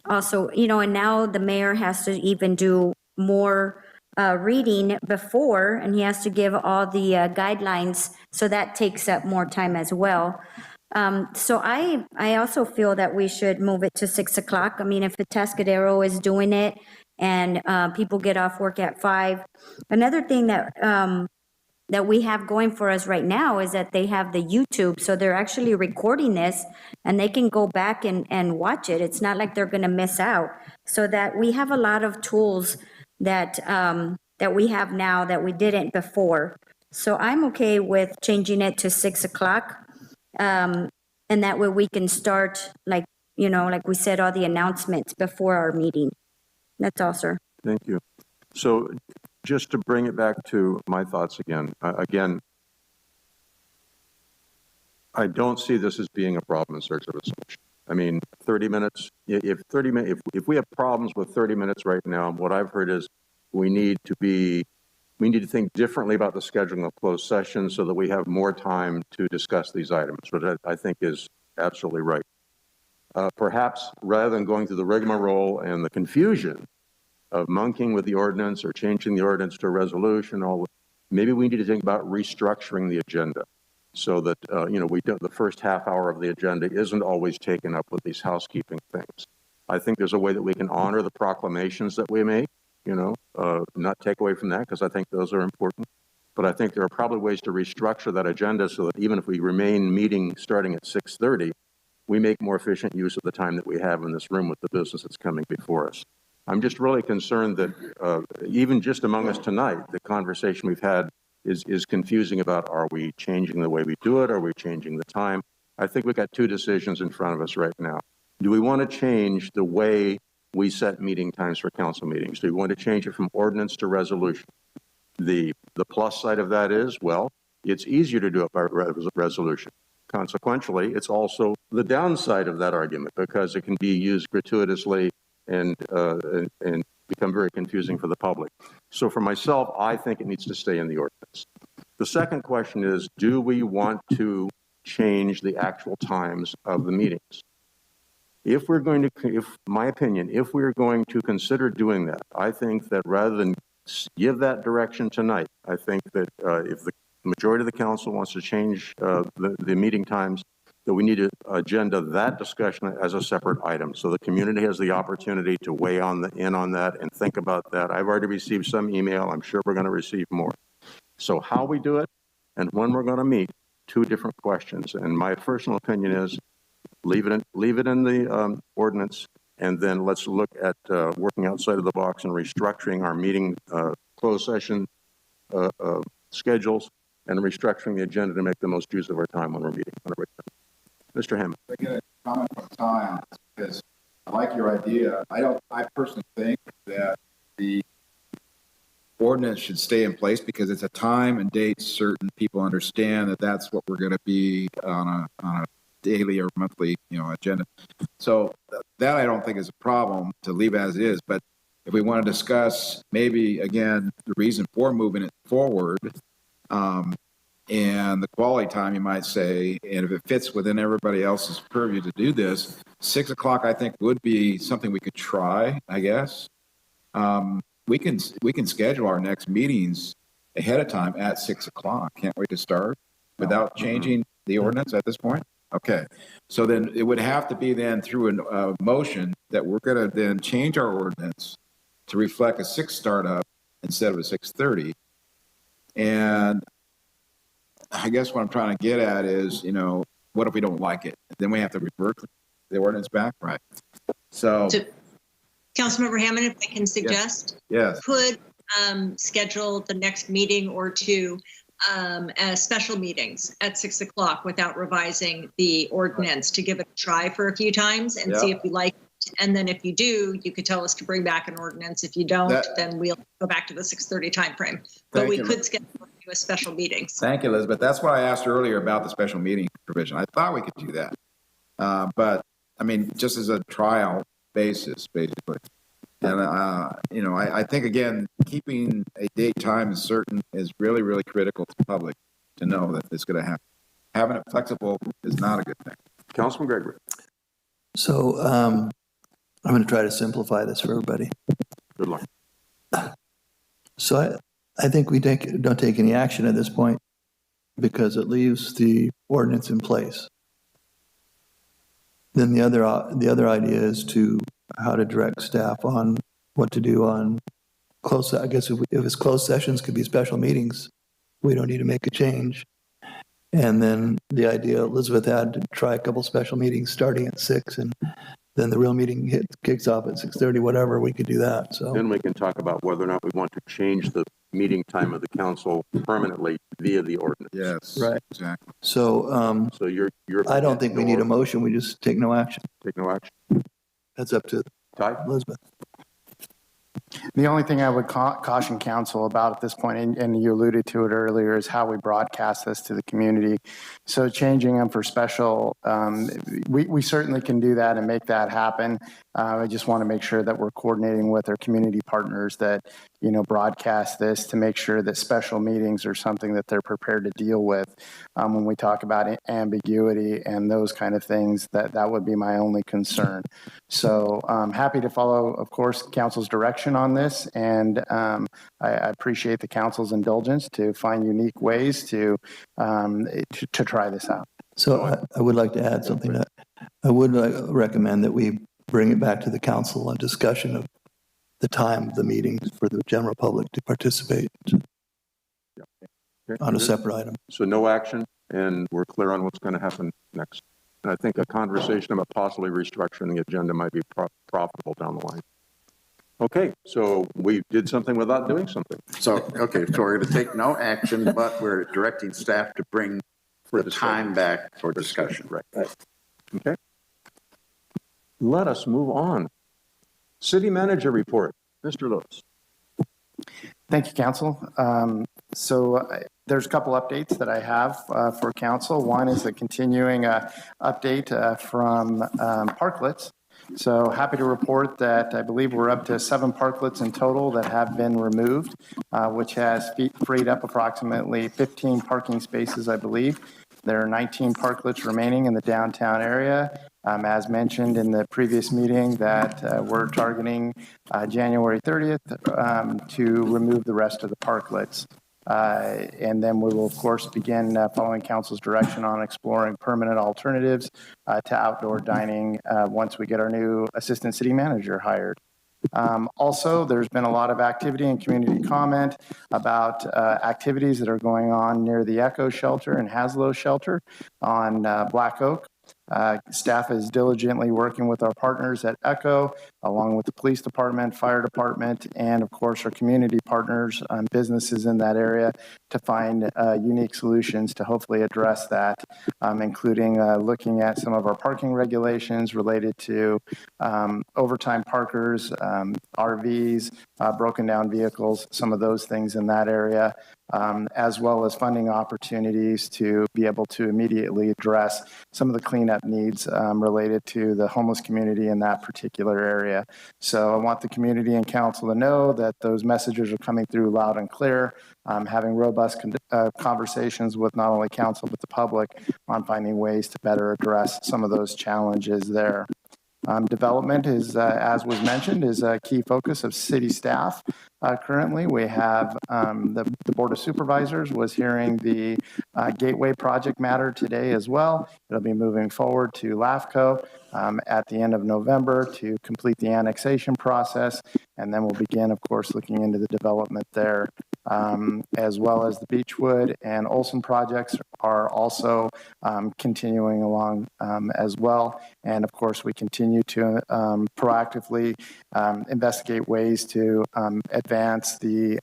also, and now the mayor has to even do more reading before, and he has to give all the guidelines. So that takes up more time as well. So I also feel that we should move it to 6 o'clock. I mean, if the Atascadero is doing it and people get off work at 5. Another thing that we have going for us right now is that they have the YouTube. So they're actually recording this and they can go back and watch it. It's not like they're going to miss out. So that we have a lot of tools that we have now that we didn't before. So I'm okay with changing it to 6 o'clock. And that way we can start, like we said, all the announcements before our meeting. That's all, sir. Thank you. So just to bring it back to my thoughts again, I don't see this as being a problem in search of a solution. I mean, 30 minutes, if we have problems with 30 minutes right now, what I've heard is we need to think differently about the scheduling of closed sessions so that we have more time to discuss these items, which I think is absolutely right. Perhaps rather than going through the rigmarole and the confusion of monkeying with the ordinance or changing the ordinance to a resolution, maybe we need to think about restructuring the agenda so that, the first half hour of the agenda isn't always taken up with these housekeeping things. I think there's a way that we can honor the proclamations that we make, not take away from that because I think those are important. But I think there are probably ways to restructure that agenda so that even if we remain meeting starting at 6:30, we make more efficient use of the time that we have in this room with the business that's coming before us. I'm just really concerned that even just among us tonight, the conversation we've had is confusing about, are we changing the way we do it? Are we changing the time? I think we've got two decisions in front of us right now. Do we want to change the way we set meeting times for council meetings? Do we want to change it from ordinance to resolution? The plus side of that is, well, it's easier to do it by resolution. Consequentially, it's also the downside of that argument because it can be used gratuitously and become very confusing for the public. So for myself, I think it needs to stay in the ordinance. The second question is, do we want to change the actual times of the meetings? If we're going to consider doing that, I think that rather than give that direction tonight, I think that if the majority of the council wants to change the meeting times, that we need to agenda that discussion as a separate item. So the community has the opportunity to weigh in on that and think about that. I've already received some email. I'm sure we're going to receive more. So how we do it and when we're going to meet, two different questions. And my personal opinion is leave it in the ordinance, and then let's look at working outside of the box and restructuring our meeting closed session schedules and restructuring the agenda to make the most use of our time when we're meeting. Mr. Hammond. I get a comment on time because I like your idea. I personally think that the ordinance should stay in place because it's a time and date certain. People understand that that's what we're going to be on a daily or monthly, agenda. So that I don't think is a problem to leave as is. But if we want to discuss maybe again the reason for moving it forward, and the quality time, you might say, and if it fits within everybody else's purview to do this, 6 o'clock I think would be something we could try. I guess we can schedule our next meetings ahead of time at 6 o'clock. Can't we to start without changing the ordinance at this point? Okay, so then it would have to be then through a motion that we're going to then change our ordinance to reflect a 6 startup instead of a 6:30. And I guess what I'm trying to get at is, what if we don't like it? Then we have to revert the ordinance back, right? So Councilmember Hammond, if I can suggest, yes. could schedule the next meeting or two as special meetings at 6 o'clock without revising the ordinance to give it a try for a few times and see if you like it. And then if you do, you could tell us to bring back an ordinance. If you don't, then we'll go back to the 6:30 timeframe. But we could schedule a special meetings. Thank you, Elizabeth. That's what I asked earlier about the special meeting provision. I thought we could do that. But I mean, just as a trial basis, basically. And, I think, again, keeping a date time certain is really, really critical to the public to know that it's going to happen. Having it flexible is not a good thing. Councilman Gregory. So I'm going to try to simplify this for everybody. Good luck. So I think we don't take any action at this point because it leaves the ordinance in place. Then the other idea is how to direct staff on what to do on close. I guess if it's closed sessions, could be special meetings. We don't need to make a change. And then the idea Elizabeth had to try a couple special meetings starting at 6, and then the real meeting kicks off at 6:30. Whatever, we could do that. So then we can talk about whether or not we want to change the meeting time of the council permanently via the ordinance. Yes, right, exactly. So so you're. I don't think we need a motion. We just take no action. Take no action. That's up to Elizabeth. The only thing I would caution council about at this point, and you alluded to it earlier, is how we broadcast this to the community. So changing them for special, we certainly can do that and make that happen. I just want to make sure that we're coordinating with our community partners that, broadcast this to make sure that special meetings are something that they're prepared to deal with. When we talk about ambiguity and those kind of things, that would be my only concern. So I'm happy to follow, of course, council's direction on this, and I appreciate the council's indulgence to find unique ways to try this out. So I would like to add something. That I would recommend that we bring it back to the council on discussion of the time of the meetings for the general public to participate on a separate item. So no action, and we're clear on what's going to happen next. And I think a conversation about possibly restructuring the agenda might be profitable down the line. Okay, so we did something without doing something. So we're going to take no action, but we're directing staff to bring the time back for discussion. Right. Okay. Let us move on. City manager report, Mr. Lewis. Thank you, council. There's a couple updates that I have for council. One is a continuing update from parklets. So happy to report that I believe we're up to 7 parklets in total that have been removed, which has freed up approximately 15 parking spaces, I believe. There are 19 parklets remaining in the downtown area. As mentioned in the previous meeting, that we're targeting January 30th to remove the rest of the parklets. And then we will, of course, begin following council's direction on exploring permanent alternatives to outdoor dining once we get our new assistant city manager hired. Also, there's been a lot of activity and community comment about activities that are going on near the Echo Shelter and Haslow Shelter on Black Oak. Staff is diligently working with our partners at Echo, along with the police department, fire department, and of course our community partners and businesses in that area to find unique solutions to hopefully address that, including looking at some of our parking regulations related to overtime parkers, RVs, broken down vehicles, some of those things in that area. As well as funding opportunities to be able to immediately address some of the cleanup needs related to the homeless community in that particular area. So I want the community and council to know that those messages are coming through loud and clear, having robust conversations with not only council but the public on finding ways to better address some of those challenges there. Development is, as was mentioned, is a key focus of city staff. Currently, we have the Board of Supervisors was hearing the Gateway project matter today as well. It'll be moving forward to LAFCO at the end of November to complete the annexation process. And then we'll begin, of course, looking into the development there, as well as the Beechwood and Olson projects are also continuing along as well. And of course, we continue to proactively investigate ways to advance the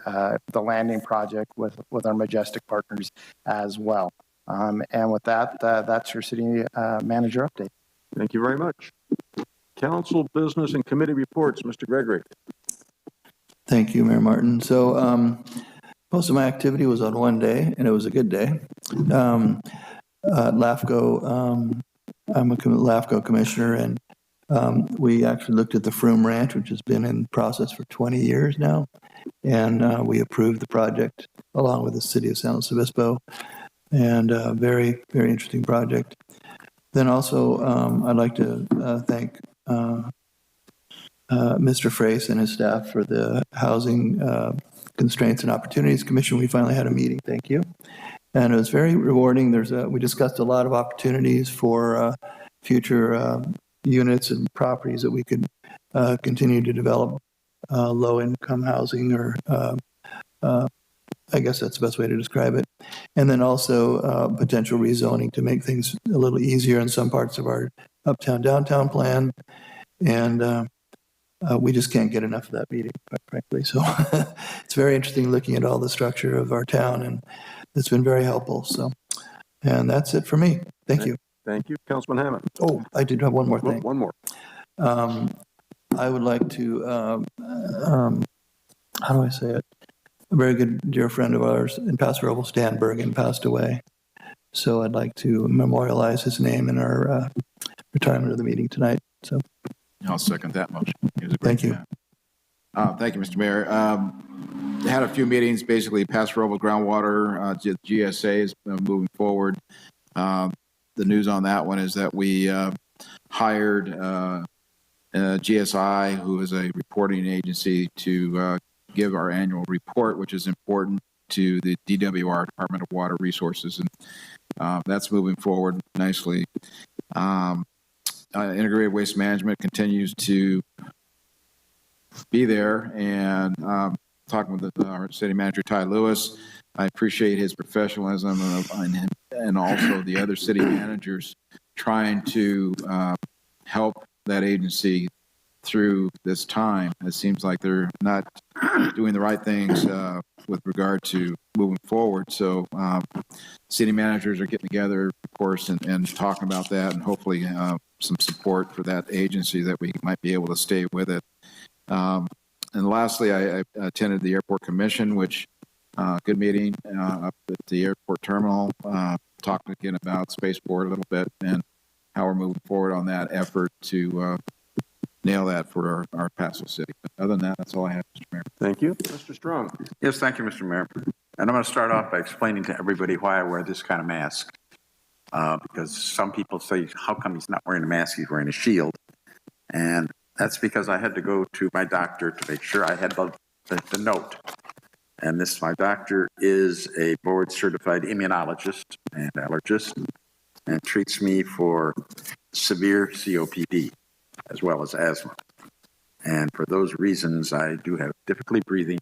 landing project with our Majestic partners as well. And with that, that's your city manager update. Thank you very much. Council business and committee reports, Mr. Gregory. Thank you, Mayor Martin. So most of my activity was on one day, and it was a good day. LAFCO, I'm a LAFCO commissioner, and we actually looked at the Froome Ranch, which has been in process for 20 years now, and we approved the project along with the city of San Luis Obispo, and a very, very interesting project. Then also, I'd like to thank Mr. Frace and his staff for the Housing Constraints and Opportunities Commission. We finally had a meeting, thank you. And it was very rewarding. We discussed a lot of opportunities for future units and properties that we could continue to develop low-income housing, or I guess that's the best way to describe it. And then also potential rezoning to make things a little easier in some parts of our uptown, downtown plan. And we just can't get enough of that meeting, quite frankly. So it's very interesting looking at all the structure of our town, and it's been very helpful. So, and that's it for me. Thank you. Thank you. Councilman Hammond. Oh, I did have one more thing. One more. I would like to, how do I say it? A very good dear friend of ours in Paso Robles, Dan Bergen, passed away. So I'd like to memorialize his name in our retirement of the meeting tonight. So I'll second that motion. Thank you. Thank you, Mr. Mayor. Had a few meetings, basically Paso Robles groundwater, GSA is moving forward. The news on that one is that we hired GSI, who is a reporting agency, to give our annual report, which is important to the DWR, Department of Water Resources, and that's moving forward nicely. Integrated Waste Management continues to be there, and talking with our city manager, Ty Lewis, I appreciate his professionalism and also the other city managers trying to help that agency through this time. It seems like they're not doing the right things with regard to moving forward. So city managers are getting together, of course, and talking about that, and hopefully some support for that agency that we might be able to stay with it. And lastly, I attended the Airport Commission, which good meeting up at the airport terminal, talking again about spaceport a little bit and how we're moving forward on that effort to nail that for our Paso City. But other than that, that's all I have, Mr. Mayor. Thank you. Mr. Strong. Yes, thank you, Mr. Mayor. And I'm going to start off by explaining to everybody why I wear this kind of mask. Because some people say, how come he's not wearing a mask, he's wearing a shield? And that's because I had to go to my doctor to make sure I had the note. And my doctor is a board certified immunologist and allergist, and treats me for severe COPD as well as asthma. And for those reasons, I do have difficulty breathing.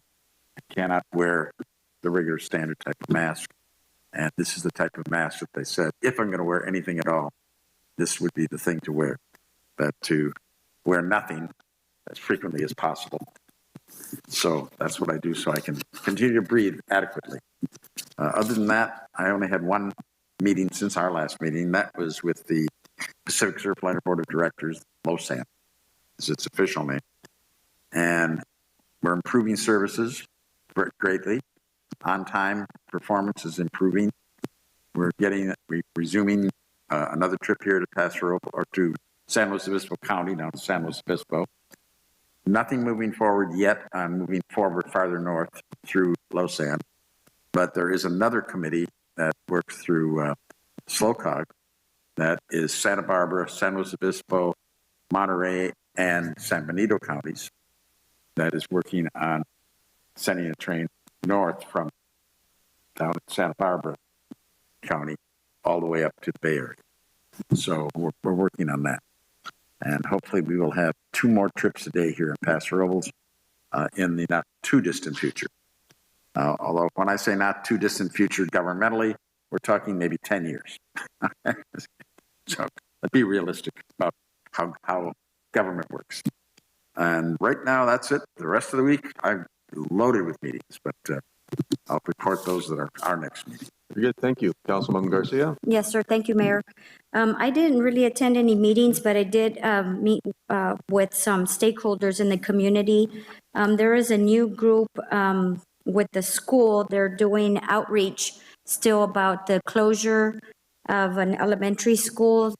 I cannot wear the regular standard type of mask. And this is the type of mask that they said, if I'm going to wear anything at all, this would be the thing to wear. But to wear nothing as frequently as possible. So that's what I do, so I can continue to breathe adequately. Other than that, I only had one meeting since our last meeting. That was with the Pacific Surfliner Board of Directors, LOSAN is its official name. And we're improving services greatly. On-time performance is improving. We're resuming another trip here to Paso Robles, or to San Luis Obispo County, down to San Luis Obispo. Nothing moving forward yet on moving forward farther north through LOSAN, but there is another committee that works through SLOCOG that is Santa Barbara, San Luis Obispo, Monterey, and San Benito counties that is working on sending a train north from down at Santa Barbara County all the way up to the Bay Area. So we're working on that. And hopefully we will have 2 more trips a day here in Paso Robles in the not too distant future. Although when I say not too distant future governmentally, we're talking maybe 10 years. So let's be realistic about how government works. And right now, that's it. The rest of the week, I'm loaded with meetings, but I'll report those that are our next meeting. Very good. Thank you. Councilman Garcia. Yes, sir. Thank you, Mayor. I didn't really attend any meetings, but I did meet with some stakeholders in the community. There is a new group with the school. They're doing outreach still about the closure of an elementary school.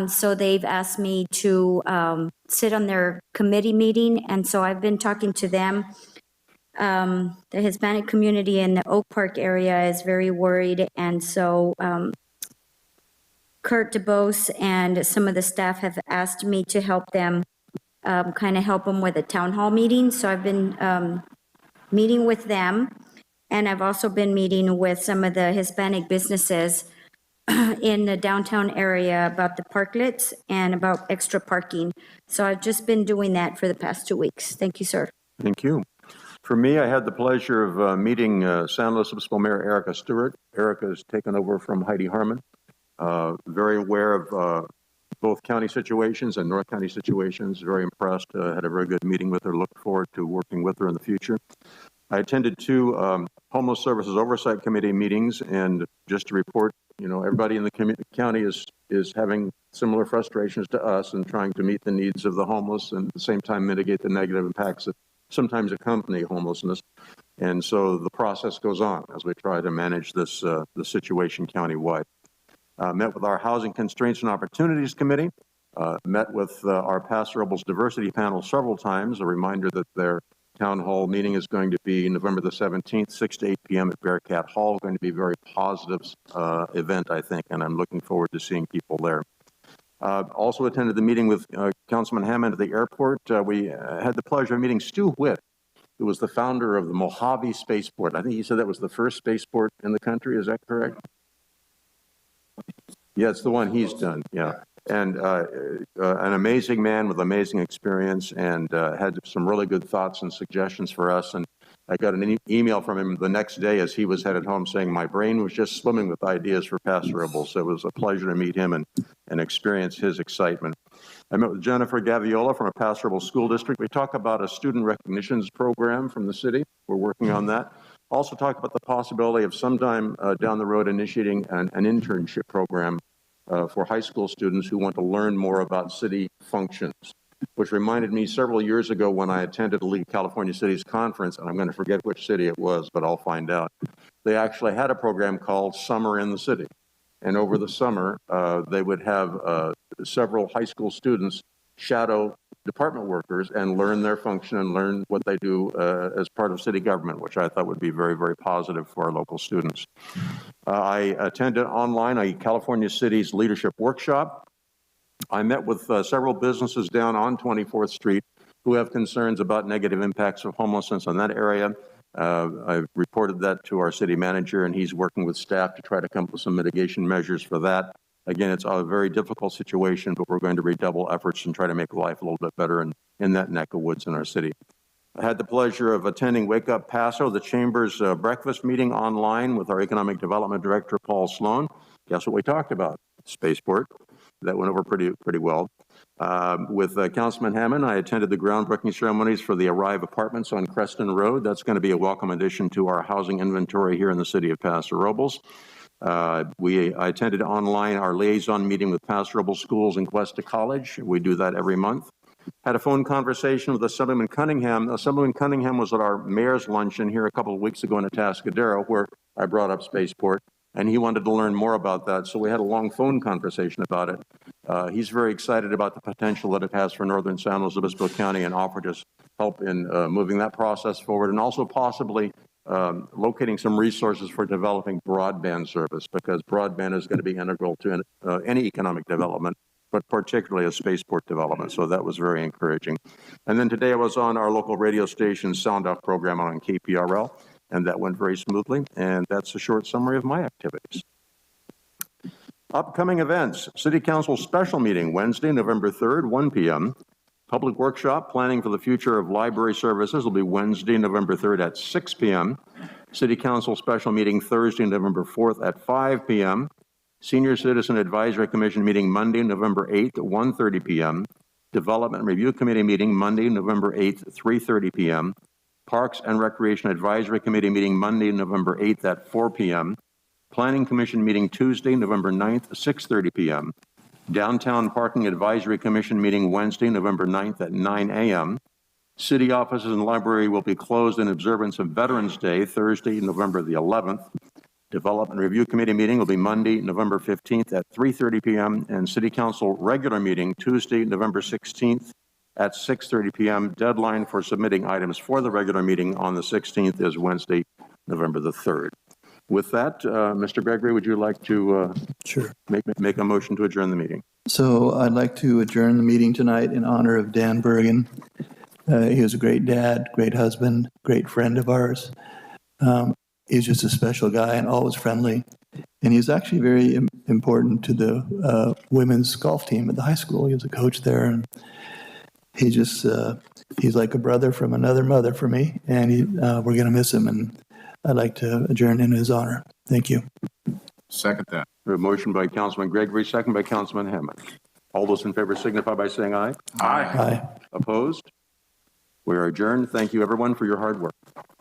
So they've asked me to sit on their committee meeting, and so I've been talking to them. The Hispanic community in the Oak Park area is very worried, and so Kurt DeBose and some of the staff have asked me to help them, kind of help them with a town hall meeting. So I've been meeting with them, and I've also been meeting with some of the Hispanic businesses in the downtown area about the parklets and about extra parking. So I've just been doing that for the past 2 weeks. Thank you, sir. Thank you. For me, I had the pleasure of meeting San Luis Obispo Mayor Erica Stewart. Erica has taken over from Heidi Harmon. Very aware of both county situations and North County situations. Very impressed. Had a very good meeting with her. Look forward to working with her in the future. I attended 2 Homeless Services Oversight Committee meetings, and just to report, everybody in the county is having similar frustrations to us and trying to meet the needs of the homeless and at the same time mitigate the negative impacts that sometimes accompany homelessness. And so the process goes on as we try to manage this the situation countywide. Met with our Housing Constraints and Opportunities Committee, met with our Paso Robles Diversity Panel several times. A reminder that their town hall meeting is going to be November the 17th, 6 to 8 p.m. at Bearcat Hall. Going to be a very positive event, I think, and I'm looking forward to seeing people there. Also attended the meeting with Councilman Hammond at the airport. We had the pleasure of meeting Stu Witt, who was the founder of the Mojave Spaceport. I think he said that was the first spaceport in the country. Is that correct? Yeah, it's the one he's done. Yeah. And an amazing man with amazing experience, and had some really good thoughts and suggestions for us. And I got an email from him the next day as he was headed home saying, my brain was just swimming with ideas for Paso Robles. So it was a pleasure to meet him and experience his excitement. I met with Jennifer Gaviola from a Paso Robles School District. We talked about a student recognitions program from the city. We're working on that. Also talked about the possibility of sometime down the road initiating an internship program for high school students who want to learn more about city functions, which reminded me several years ago when I attended the League of California Cities conference, and I'm going to forget which city it was, but I'll find out. They actually had a program called Summer in the City. And over the summer, they would have several high school students shadow department workers and learn their function and learn what they do as part of city government, which I thought would be very, very positive for our local students. I attended online a California Cities Leadership Workshop. I met with several businesses down on 24th Street who have concerns about negative impacts of homelessness in that area. I've reported that to our city manager, and he's working with staff to try to come up with some mitigation measures for that. Again, it's a very difficult situation, but we're going to redouble efforts and try to make life a little bit better in that neck of woods in our city. I had the pleasure of attending Wake Up Paso, the Chamber's breakfast meeting online with our Economic Development Director, Paul Sloan. Guess what we talked about? Spaceport. That went over pretty well. With Councilman Hammond, I attended the groundbreaking ceremonies for the Arrive Apartments on Creston Road. That's going to be a welcome addition to our housing inventory here in the city of Paso Robles. I attended online our liaison meeting with Paso Robles Schools and Cuesta College. We do that every month. Had a phone conversation with Assemblyman Cunningham. Assemblyman Cunningham was at our mayor's luncheon here a couple of weeks ago in Atascadero, where I brought up Spaceport, and he wanted to learn more about that. So we had a long phone conversation about it. He's very excited about the potential that it has for northern San Luis Obispo County and offered us help in moving that process forward, and also possibly locating some resources for developing broadband service, because broadband is going to be integral to any economic development, but particularly a spaceport development. So that was very encouraging. And then today I was on our local radio station's Sound Off program on KPRL, and that went very smoothly. And that's a short summary of my activities. Upcoming events, City Council special meeting Wednesday, November 3rd, 1 p.m. Public workshop, planning for the future of library services, will be Wednesday, November 3rd at 6 p.m. City Council special meeting Thursday, November 4th at 5 p.m. Senior Citizen Advisory Commission meeting Monday, November 8th at 1:30 p.m. Development Review Committee meeting Monday, November 8th at 3:30 p.m. Parks and Recreation Advisory Committee meeting Monday, November 8th at 4 p.m. Planning Commission meeting Tuesday, November 9th at 6:30 p.m. Downtown Parking Advisory Commission meeting Wednesday, November 9th at 9 a.m. City offices and library will be closed in observance of Veterans Day, Thursday, November the 11th. Development Review Committee meeting will be Monday, November 15th at 3:30 p.m. and City Council regular meeting Tuesday, November 16th at 6:30 p.m. Deadline for submitting items for the regular meeting on the 16th is Wednesday, November the 3rd. With that, Mr. Gregory, would you like to Sure. make a motion to adjourn the meeting? So I'd like to adjourn the meeting tonight in honor of Dan Bergen. He was a great dad, great husband, great friend of ours. He's just a special guy and always friendly. And he's actually very important to the women's golf team at the high school. He was a coach there, and he just, he's like a brother from another mother for me, and we're going to miss him, and I'd like to adjourn in his honor. Thank you. Second that. A motion by Councilman Gregory, second by Councilman Hammond. All those in favor signify by saying aye. Aye. Aye. Opposed? We are adjourned. Thank you, everyone, for your hard work.